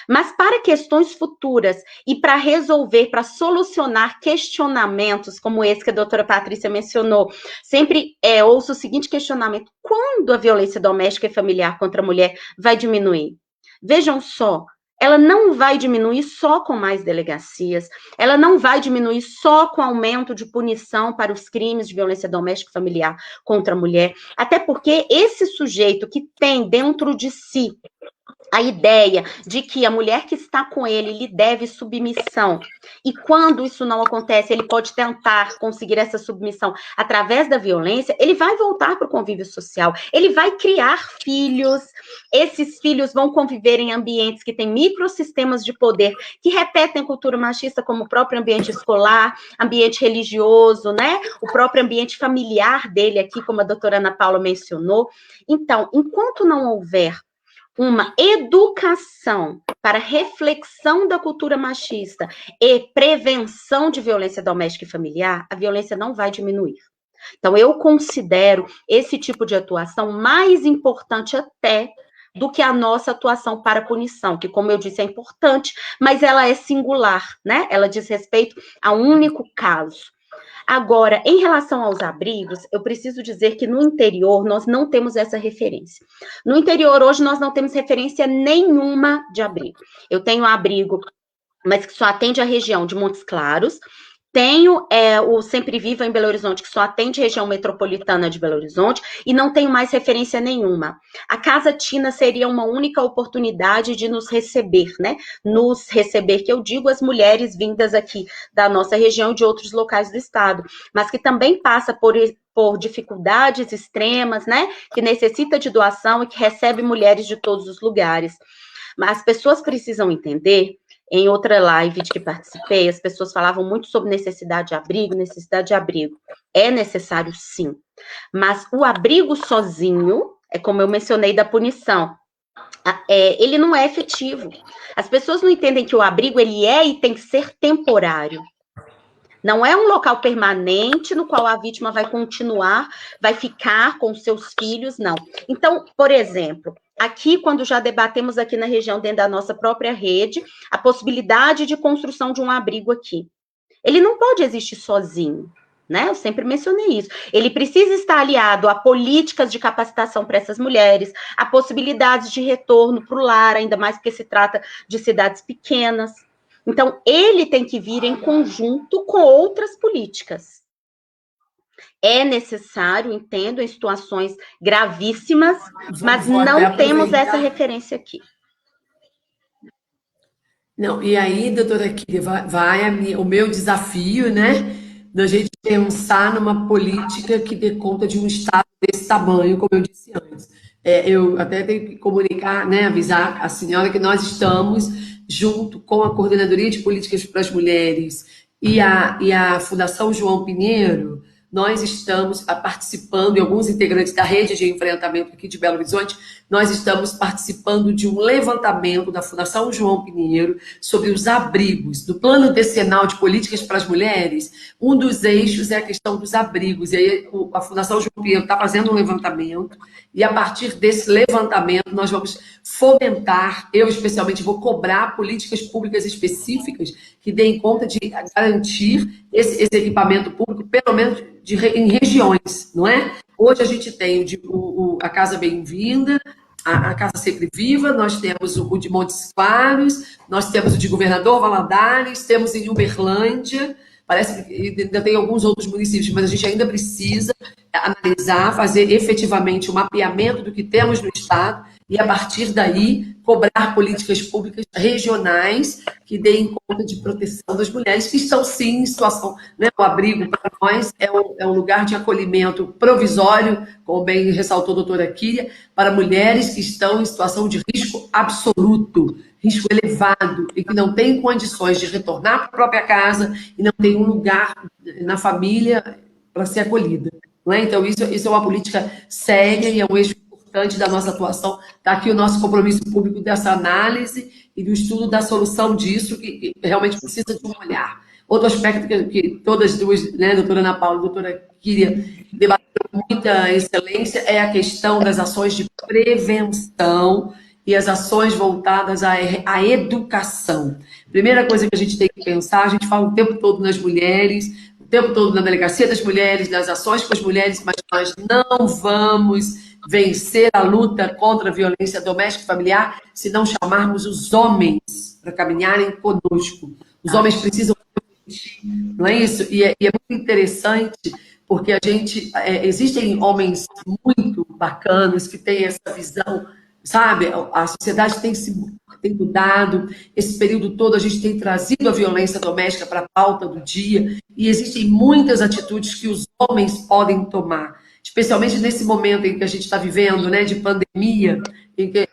Mas para questões futuras e para resolver, para solucionar questionamentos como esse que a doutora Patrícia mencionou, sempre ouço o seguinte questionamento: quando a violência doméstica e familiar contra a mulher vai diminuir? Vejam só, ela não vai diminuir só com mais delegacias, ela não vai diminuir só com aumento de punição para os crimes de violência doméstica e familiar contra a mulher, até porque esse sujeito que tem dentro de si a ideia de que a mulher que está com ele lhe deve submissão, e quando isso não acontece, ele pode tentar conseguir essa submissão através da violência, ele vai voltar para o convívio social, ele vai criar filhos, esses filhos vão conviver em ambientes que têm microsistemas de poder, que repetem cultura machista, como o próprio ambiente escolar, ambiente religioso, né? O próprio ambiente familiar dele aqui, como a doutora Ana Paula mencionou. Então, enquanto não houver uma educação para reflexão da cultura machista e prevenção de violência doméstica e familiar, a violência não vai diminuir. Então, eu considero esse tipo de atuação mais importante até do que a nossa atuação para punição, que, como eu disse, é importante, mas ela é singular, né? Ela diz respeito a um único caso. Agora, em relação aos abrigos, eu preciso dizer que no interior nós não temos essa referência. No interior, hoje, nós não temos referência nenhuma de abrigo. Eu tenho abrigo, mas que só atende a região de Montes Claros. Tenho o Sempre Viva em Belo Horizonte, que só atende a região metropolitana de Belo Horizonte, e não tenho mais referência nenhuma. A Casa Tina seria uma única oportunidade de nos receber, né? Nos receber, que eu digo, as mulheres vindas aqui da nossa região e de outros locais do estado, mas que também passa por dificuldades extremas, né? Que necessita de doação e que recebe mulheres de todos os lugares. Mas as pessoas precisam entender. Em outra live de que participei, as pessoas falavam muito sobre necessidade de abrigo, necessidade de abrigo. É necessário, sim. Mas o abrigo sozinho, é como eu mencionei da punição, ele não é efetivo. As pessoas não entendem que o abrigo, ele é e tem que ser temporário. Não é um local permanente no qual a vítima vai continuar, vai ficar com seus filhos, não. Então, por exemplo, aqui, quando já debatemos aqui na região, dentro da nossa própria rede, a possibilidade de construção de um abrigo aqui. Ele não pode existir sozinho, né? Eu sempre mencionei isso. Ele precisa estar aliado a políticas de capacitação para essas mulheres, a possibilidades de retorno para o lar, ainda mais porque se trata de cidades pequenas. Então, ele tem que vir em conjunto com outras políticas. É necessário, entendo, em situações gravíssimas, mas não temos essa referência aqui. Não, e aí, doutora Kíria, vai o meu desafio, né? da gente pensar numa política que dê conta de um Estado desse tamanho, como eu disse antes. Eu até tenho que comunicar, né, avisar a senhora que nós estamos, junto com a Coordenadoria de Políticas para as Mulheres e a Fundação João Pinheiro, nós estamos participando, e alguns integrantes da rede de enfrentamento aqui de Belo Horizonte, nós estamos participando de um levantamento da Fundação João Pinheiro sobre os abrigos. Do Plano Decenal de Políticas para as Mulheres, um dos eixos é a questão dos abrigos. E aí a Fundação João Pinheiro está fazendo um levantamento, e a partir desse levantamento nós vamos fomentar, eu especialmente vou cobrar políticas públicas específicas que deem conta de garantir esse equipamento público, pelo menos em regiões, não é? Hoje a gente tem a Casa Bem-vinda, a Casa Sempre Viva, nós temos o de Montes Claros, nós temos o de Governador Valadares, temos em Uberlândia, parece que ainda tem alguns outros municípios, mas a gente ainda precisa analisar, fazer efetivamente o mapeamento do que temos no Estado e, a partir daí, cobrar políticas públicas regionais que deem conta de proteção das mulheres que estão, sim, em situação... Né? O abrigo, para nós, é um lugar de acolhimento provisório, como bem ressaltou a doutora Kíria, para mulheres que estão em situação de risco absoluto, risco elevado, e que não têm condições de retornar para a própria casa e não têm um lugar na família para ser acolhida. Não é? Então, isso é uma política séria e é um eixo importante da nossa atuação. Está aqui o nosso compromisso público dessa análise e do estudo da solução disso, que realmente precisa de um olhar. Outro aspecto que todas as duas, né, doutora Ana Paula e doutora Kíria, debateram com muita excelência é a questão das ações de prevenção e as ações voltadas à educação. Primeira coisa que a gente tem que pensar, a gente fala o tempo todo nas mulheres, o tempo todo na Delegacia das Mulheres, nas ações com as mulheres, mas nós não vamos vencer a luta contra a violência doméstica e familiar se não chamarmos os homens para caminharem conosco. Os homens precisam, não é isso? E é muito interessante, porque existem homens muito bacanas que têm essa visão, sabe? A sociedade tem mudado, esse período todo a gente tem trazido a violência doméstica para a pauta do dia, e existem muitas atitudes que os homens podem tomar, especialmente nesse momento em que a gente está vivendo, né, de pandemia, em que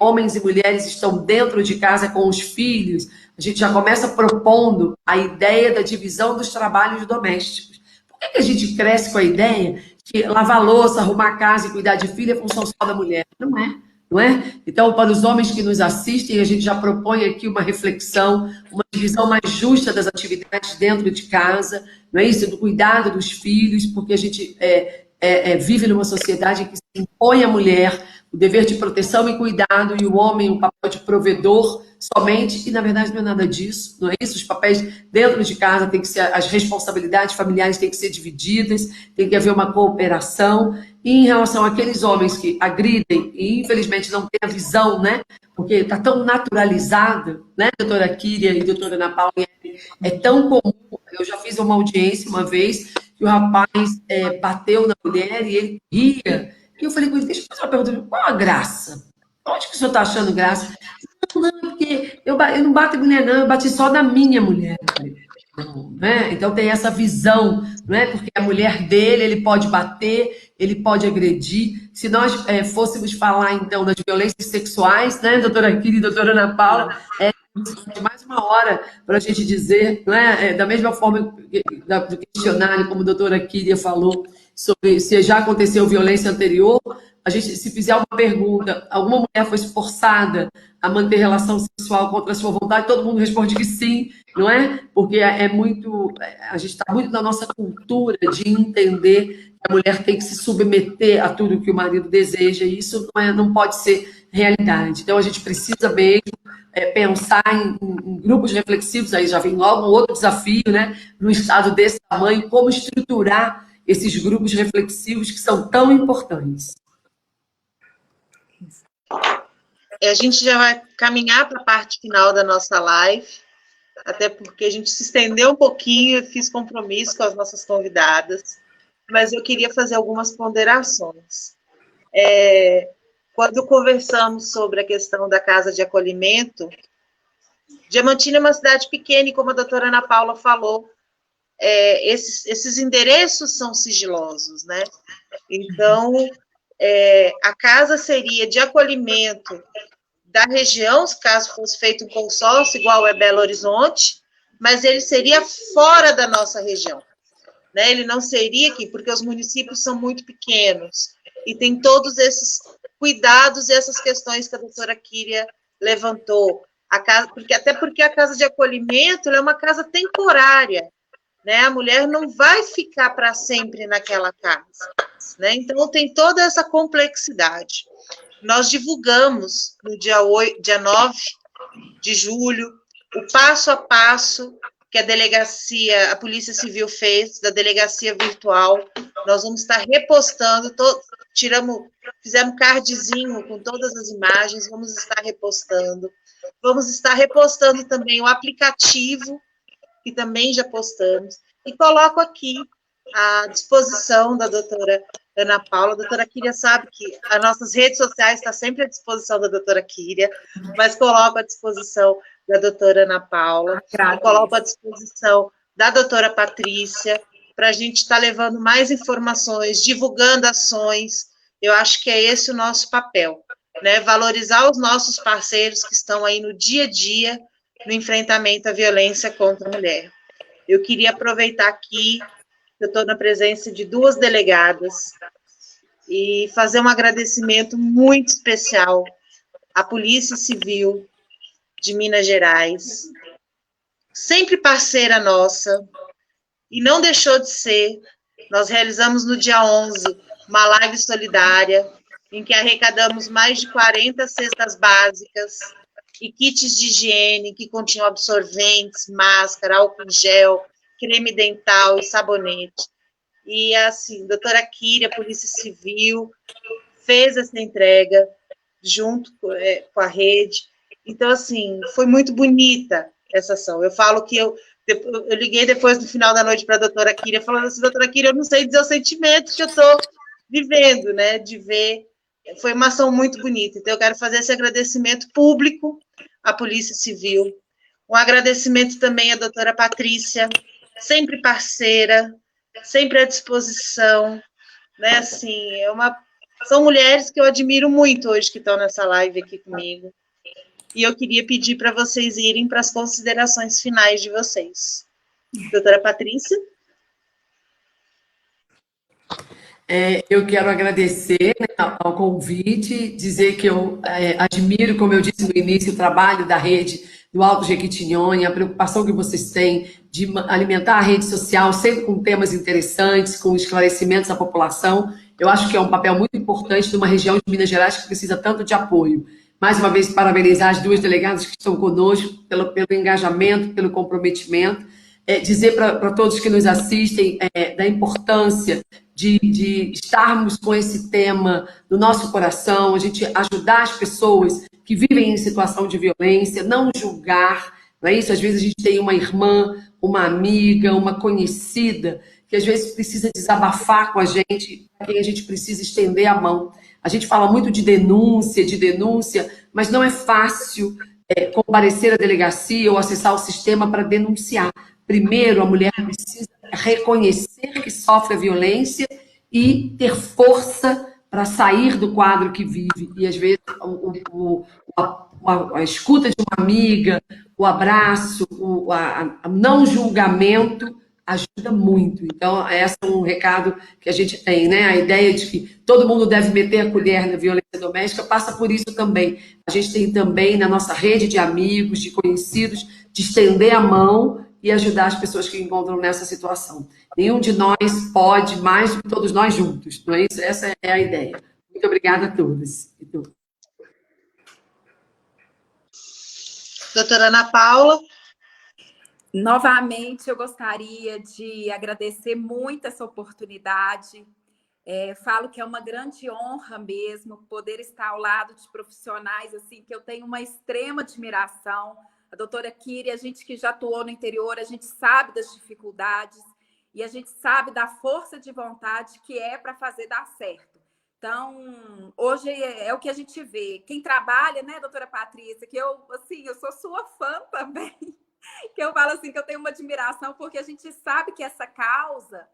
homens e mulheres estão dentro de casa com os filhos. A gente já começa propondo a ideia da divisão dos trabalhos domésticos. Por que a gente cresce com a ideia de que lavar louça, arrumar casa e cuidar de filho é função só da mulher? Não é. Não é? Então, para os homens que nos assistem, a gente já propõe aqui uma reflexão, uma divisão mais justa das atividades dentro de casa, não é isso? Do cuidado dos filhos, porque a gente vive numa sociedade que se impõe à mulher o dever de proteção e cuidado, e o homem o papel de provedor somente, e na verdade não é nada disso, não é isso? Os papéis dentro de casa tem que ser, as responsabilidades familiares têm que ser divididas, tem que haver uma cooperação. E em relação àqueles homens que agridem e infelizmente não têm a visão, né? Porque está tão naturalizado, né, doutora Kíria e doutora Ana Paula, é tão comum. Eu já fiz uma audiência uma vez que o rapaz bateu na mulher e ele ria. E eu falei com ele, deixa eu fazer uma pergunta, qual a graça? Onde que o senhor está achando graça? Não, porque eu não bato em mulher, não, eu bati só na minha mulher. Não, né? Então tem essa visão, não é? Porque a mulher dele, ele pode bater, ele pode agredir. Se nós fôssemos falar, então, das violências sexuais, né, doutora Kíria e doutora Ana Paula, de mais uma hora para a gente dizer, não é? Da mesma forma do questionário, como a doutora Kíria falou, sobre se já aconteceu violência anterior, a gente, se fizer uma pergunta, alguma mulher foi forçada a manter relação sexual contra a sua vontade, todo mundo responde que sim, não é? Porque a gente está muito na nossa cultura de entender que a mulher tem que se submeter a tudo que o marido deseja, e isso não pode ser realidade. Então, a gente precisa mesmo pensar em grupos reflexivos, aí já vem logo um outro desafio, né? No estado desse tamanho, como estruturar esses grupos reflexivos que são tão importantes. A gente já vai caminhar para a parte final da nossa live, até porque a gente se estendeu um pouquinho, eu fiz compromisso com as nossas convidadas, mas eu queria fazer algumas ponderações. Quando conversamos sobre a questão da casa de acolhimento, Diamantina é uma cidade pequena, e como a doutora Ana Paula falou, esses endereços são sigilosos, né? Então, a casa seria de acolhimento da região, caso fosse feito um consórcio, igual é Belo Horizonte, mas ele seria fora da nossa região, né? Ele não seria aqui, porque os municípios são muito pequenos, e tem todos esses cuidados e essas questões que a doutora Kíria levantou. Até porque a casa de acolhimento é uma casa temporária, né? A mulher não vai ficar para sempre naquela casa, né? Então, tem toda essa complexidade. Nós divulgamos no dia 9 de julho o passo a passo que a Polícia Civil fez, da delegacia virtual. Nós vamos estar repostando, fizemos cardzinho com todas as imagens, vamos estar repostando. Vamos estar repostando também o aplicativo, que também já postamos, e coloco aqui à disposição da doutora Ana Paula. A doutora Kíria sabe que as nossas redes sociais estão sempre à disposição da doutora Kíria, mas coloco à disposição da doutora Ana Paula, coloco à disposição da doutora Patrícia, para a gente estar levando mais informações, divulgando ações. Eu acho que é esse o nosso papel, né? Valorizar os nossos parceiros que estão aí no dia a dia, no enfrentamento à violência contra a mulher. Eu queria aproveitar aqui, eu estou na presença de 2 delegadas, e fazer um agradecimento muito especial à Polícia Civil de Minas Gerais, sempre parceira nossa, e não deixou de ser. Nós realizamos no dia 11 uma live solidária, em que arrecadamos mais de 40 cestas básicas e kits de higiene que continham absorventes, máscara, álcool gel, creme dental e sabonete. E, assim, a doutora Kíria, Polícia Civil, fez essa entrega junto com a rede. Então, assim, foi muito bonita essa ação. Eu falo que eu liguei depois, no final da noite, para a doutora Kíria, falando assim, doutora Kíria, eu não sei dizer o sentimento que eu estou vivendo, né, de ver. Foi uma ação muito bonita. Então, eu quero fazer esse agradecimento público à Polícia Civil. Um agradecimento também à doutora Patrícia, sempre parceira, sempre à disposição, né, assim, são mulheres que eu admiro muito hoje, que estão nessa live aqui comigo. E eu queria pedir para vocês irem para as considerações finais de vocês. Doutora Patrícia? Eu quero agradecer, né, ao convite, dizer que eu admiro, como eu disse no início, o trabalho da rede do Alto Jequitinhonha, a preocupação que vocês têm de alimentar a rede social sempre com temas interessantes, com esclarecimentos à população. Eu acho que é um papel muito importante de uma região de Minas Gerais que precisa tanto de apoio. Mais uma vez, parabenizar as 2 delegadas que estão conosco pelo engajamento, pelo comprometimento. Dizer para todos que nos assistem da importância de estarmos com esse tema no nosso coração, a gente ajudar as pessoas que vivem em situação de violência, não julgar, não é isso? Às vezes a gente tem uma irmã, uma amiga, uma conhecida, que às vezes precisa desabafar com a gente, a quem a gente precisa estender a mão. A gente fala muito de denúncia, mas não é fácil comparecer à delegacia ou acessar o sistema para denunciar. Primeiro, a mulher precisa reconhecer que sofre a violência e ter força para sair do quadro que vive. E, às vezes, a escuta de uma amiga, o abraço, o não julgamento ajuda muito. Então, esse é um recado que a gente tem, né? A ideia de que todo mundo deve meter a colher na violência doméstica passa por isso também. A gente tem também, na nossa rede de amigos, de conhecidos, de estender a mão e ajudar as pessoas que encontram nessa situação. Nenhum de nós pode mais do que todos nós juntos, não é isso? Essa é a ideia. Muito obrigada a todas e todos. Doutora Ana Paula? Novamente, eu gostaria de agradecer muito essa oportunidade. Falo que é uma grande honra mesmo poder estar ao lado de profissionais assim que eu tenho uma extrema admiração. A doutora Kíria, a gente que já atuou no interior, a gente sabe das dificuldades e a gente sabe da força de vontade que é para fazer dar certo. Então, hoje é o que a gente vê. Quem trabalha, né, doutora Patrícia, que eu sou sua fã também. que eu falo assim, que eu tenho uma admiração, porque a gente sabe que essa causa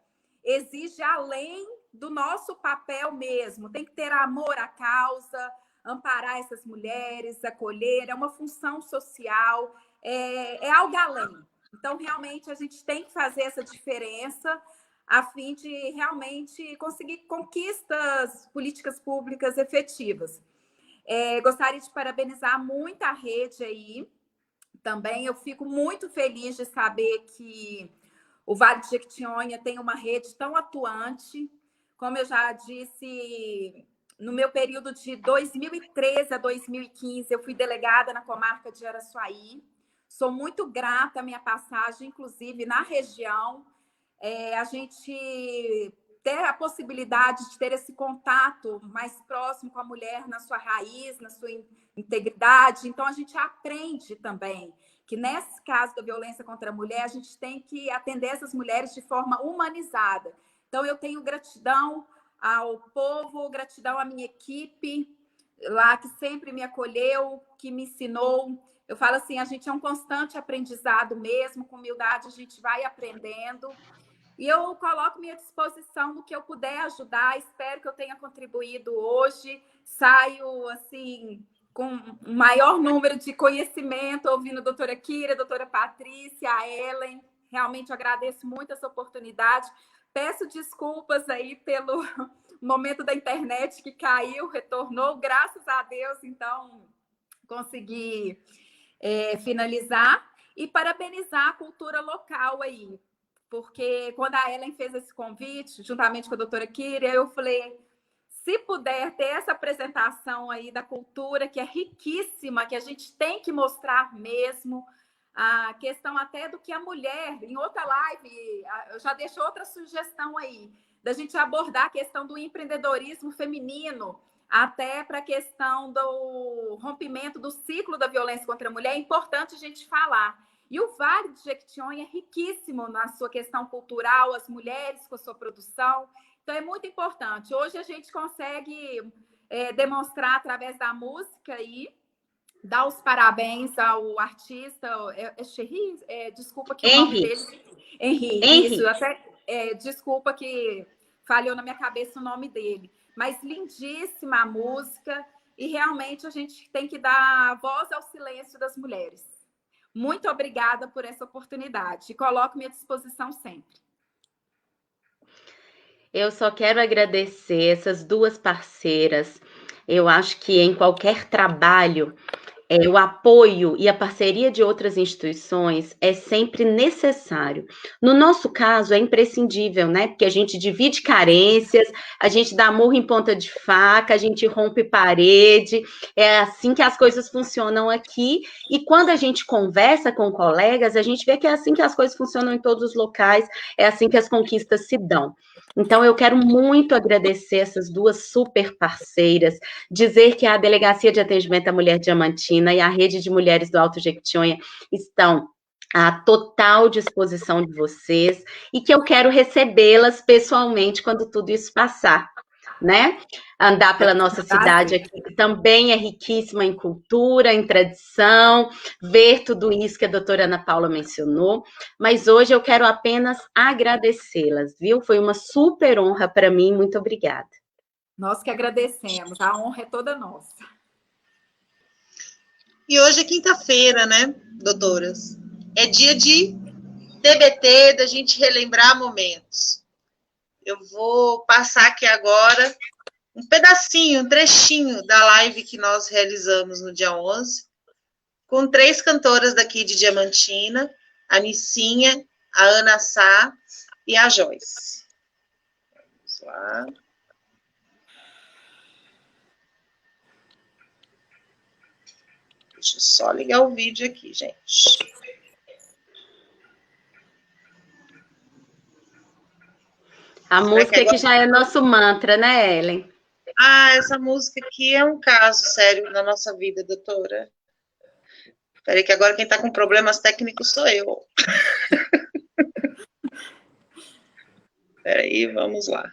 exige além do nosso papel mesmo. Tem que ter amor à causa, amparar essas mulheres, acolher, é uma função social, é algo além. Então, realmente, a gente tem que fazer essa diferença a fim de realmente conseguir conquistas políticas públicas efetivas. Gostaria de parabenizar muito a rede aí. Também eu fico muito feliz de saber que o Vale de Jequitinhonha tem uma rede tão atuante. Como eu já disse, no meu período de 2013 a 2015, eu fui delegada na comarca de Araçuaí. Sou muito grata à minha passagem, inclusive na região. A gente ter a possibilidade de ter esse contato mais próximo com a mulher na sua raiz, na sua integridade. Então, a gente aprende também que, nesse caso da violência contra a mulher, a gente tem que atender essas mulheres de forma humanizada. Então, eu tenho gratidão ao povo, gratidão à minha equipe lá, que sempre me acolheu, que me ensinou. Eu falo assim, a gente é um constante aprendizado mesmo, com humildade a gente vai aprendendo. E eu coloco minha disposição no que eu puder ajudar. Espero que eu tenha contribuído hoje. Saio, assim, com um maior número de conhecimento, ouvindo a doutora Kira, a doutora Patrícia, a Ellen. Realmente eu agradeço muito essa oportunidade. Peço desculpas aí pelo momento da internet que caiu, retornou. Graças a Deus, então, consegui finalizar. E parabenizar a cultura local aí. Porque quando a Ellen fez esse convite, juntamente com a doutora Kira, eu falei, se puder ter essa apresentação aí da cultura, que é riquíssima, que a gente tem que mostrar mesmo, a questão até do que a mulher, em outra live, eu já deixo outra sugestão aí, da gente abordar a questão do empreendedorismo feminino, até para a questão do rompimento do ciclo da violência contra a mulher, é importante a gente falar. E o Vale de Jequitinhonha é riquíssimo na sua questão cultural, as mulheres com a sua produção. Então, é muito importante. Hoje a gente consegue demonstrar através da música aí, dar os parabéns ao artista, Cherry? Desculpa que o nome dele... Henri. Isso, até, desculpa que falhou na minha cabeça o nome dele. Mas lindíssima a música e realmente a gente tem que dar voz ao silêncio das mulheres. Muito obrigada por essa oportunidade e coloco-me à disposição sempre. Eu só quero agradecer essas duas parceiras. Eu acho que em qualquer trabalho, o apoio e a parceria de outras instituições é sempre necessário. No nosso caso, é imprescindível, né? Porque a gente divide carências, a gente dá murro em ponta de faca, a gente rompe parede, é assim que as coisas funcionam aqui. E quando a gente conversa com colegas, a gente vê que é assim que as coisas funcionam em todos os locais, é assim que as conquistas se dão. Então, eu quero muito agradecer essas duas super parceiras, dizer que a Delegacia de Atendimento à Mulher Diamantina e a Rede de Mulheres do Alto Jequitinhonha estão à total disposição de vocês e que eu quero recebê-las pessoalmente quando tudo isso passar, né? Andar pela nossa cidade aqui, que também é riquíssima em cultura, em tradição, ver tudo isso que a doutora Ana Paula mencionou, mas hoje eu quero apenas agradecê-las, viu? Foi uma super honra para mim, muito obrigada. Nós que agradecemos, a honra é toda nossa. E hoje é quinta-feira, né, doutoras? É dia de TBT, da gente relembrar momentos. Eu vou passar aqui agora um pedacinho, um trechinho da live que nós realizamos no dia 11, com 3 cantoras daqui de Diamantina, a Nicinha, a Ana Sá e a Joyce. Vamos lá. Deixa eu só ligar o vídeo aqui, gente. A música que já é nosso mantra, né, Ellen? Ah, essa música aqui é um caso sério na nossa vida, doutora. Peraí, que agora quem está com problemas técnicos sou eu. Peraí, vamos lá.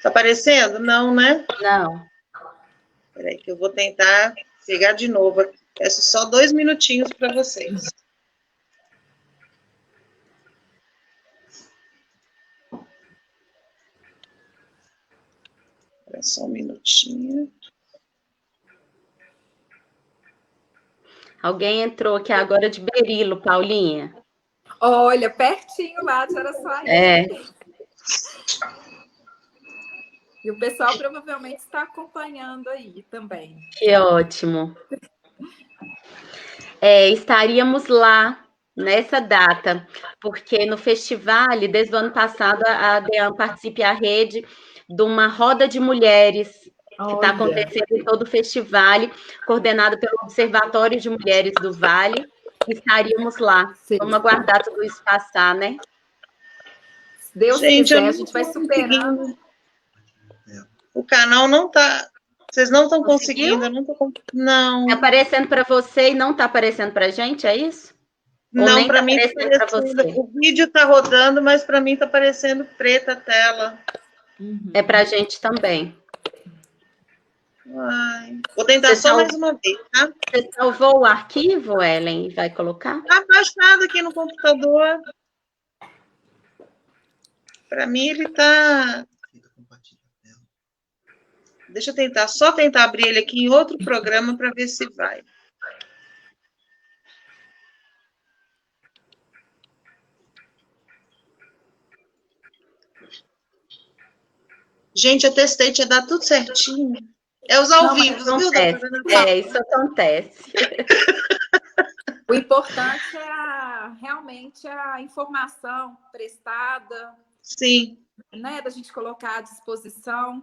Tá aparecendo? Não, né? Não. Peraí, que eu vou tentar pegar de novo aqui. Peço só 2 minutinhos para vocês. Espera só um minutinho. Alguém entrou aqui agora de Berilo, Paulinha. Olha, pertinho lá de Araçuaí. É. E o pessoal provavelmente está acompanhando aí também. Que ótimo. Estaríamos lá nessa data, porque no festival, desde o ano passado, a DEAN participa e a rede de uma roda de mulheres que está acontecendo em todo o festival, coordenado pelo Observatório de Mulheres do Vale. Estaríamos lá. Sim. Vamos aguardar tudo isso passar, né? Se Deus quiser, a gente vai superando. O canal não está... Vocês não estão conseguindo, eu não estou... Não. Está aparecendo para você e não está aparecendo para a gente, é isso? Não, para mim está aparecendo. O vídeo está rodando, mas para mim está aparecendo preta a tela. É para a gente também. Ai, vou tentar só mais uma vez, tá? Você salvou o arquivo, Ellen, e vai colocar? Está baixado aqui no computador. Para mim ele está... Deixa eu só tentar abrir ele aqui em outro programa para ver se vai. Gente, eu testei, tinha dado tudo certinho. É os ao vivo, viu, doutora? Isso acontece. O importante é realmente a informação prestada. Sim. Né, da gente colocar à disposição.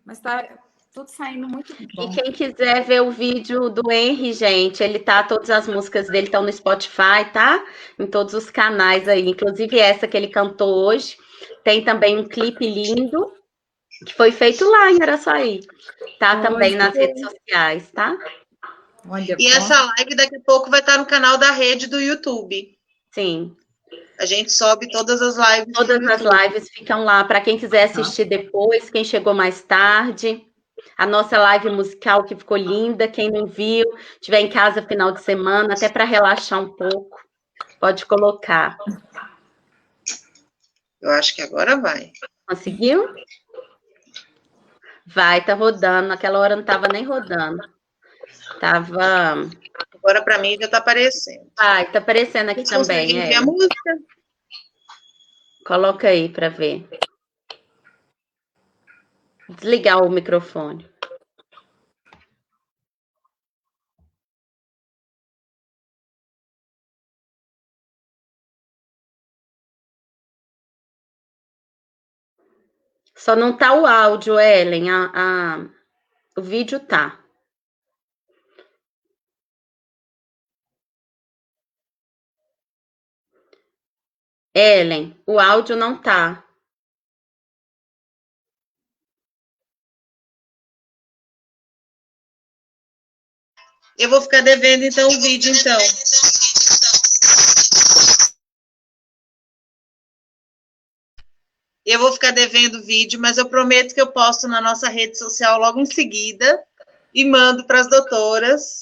Mas tá tudo saindo muito bom. E quem quiser ver o vídeo do Henry, gente, todas as músicas dele estão no Spotify, tá? Em todos os canais aí, inclusive essa que ele cantou hoje. Tem também um clipe lindo, que foi feito lá em Araçuaí. Tá também nas redes sociais, tá? E essa live daqui a pouco vai estar no canal da rede do YouTube. Sim. A gente sobe todas as lives. Todas as lives ficam lá, para quem quiser assistir depois, quem chegou mais tarde. A nossa live musical que ficou linda, quem não viu, estiver em casa final de semana, até para relaxar um pouco, pode colocar. Eu acho que agora vai. Conseguiu? Vai, tá rodando. Naquela hora não estava nem rodando. Tava... Agora para mim já está aparecendo. Vai, tá aparecendo aqui também. Ver a música? Coloca aí para ver. Desligar o microfone. Só não tá o áudio, Ellen. O vídeo tá. Ellen, o áudio não tá. Eu vou ficar devendo, então, o vídeo, então. Eu vou ficar devendo o vídeo, mas eu prometo que eu posto na nossa rede social logo em seguida e mando para as doutoras.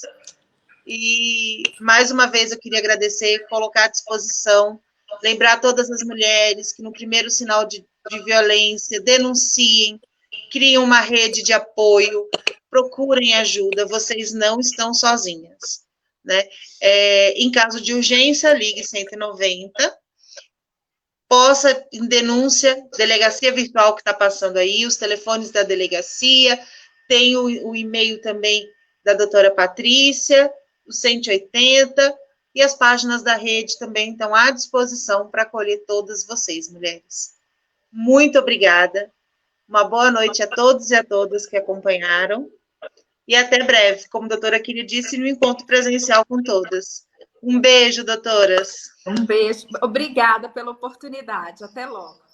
E, mais uma vez, eu queria agradecer, colocar à disposição, lembrar todas as mulheres que no primeiro sinal de violência denunciem, criem uma rede de apoio, procurem ajuda, vocês não estão sozinhas, né? Em caso de urgência, ligue 190, possa, em denúncia, delegacia virtual que está passando aí, os telefones da delegacia, tem o e-mail também da doutora Patrícia, o 180, e as páginas da rede também estão à disposição para acolher todas vocês, mulheres. Muito obrigada, uma boa noite a todos e a todas que acompanharam, e até breve, como a doutora Kiri disse, no encontro presencial com todas. Um beijo, doutoras. Um beijo. Obrigada pela oportunidade. Até logo.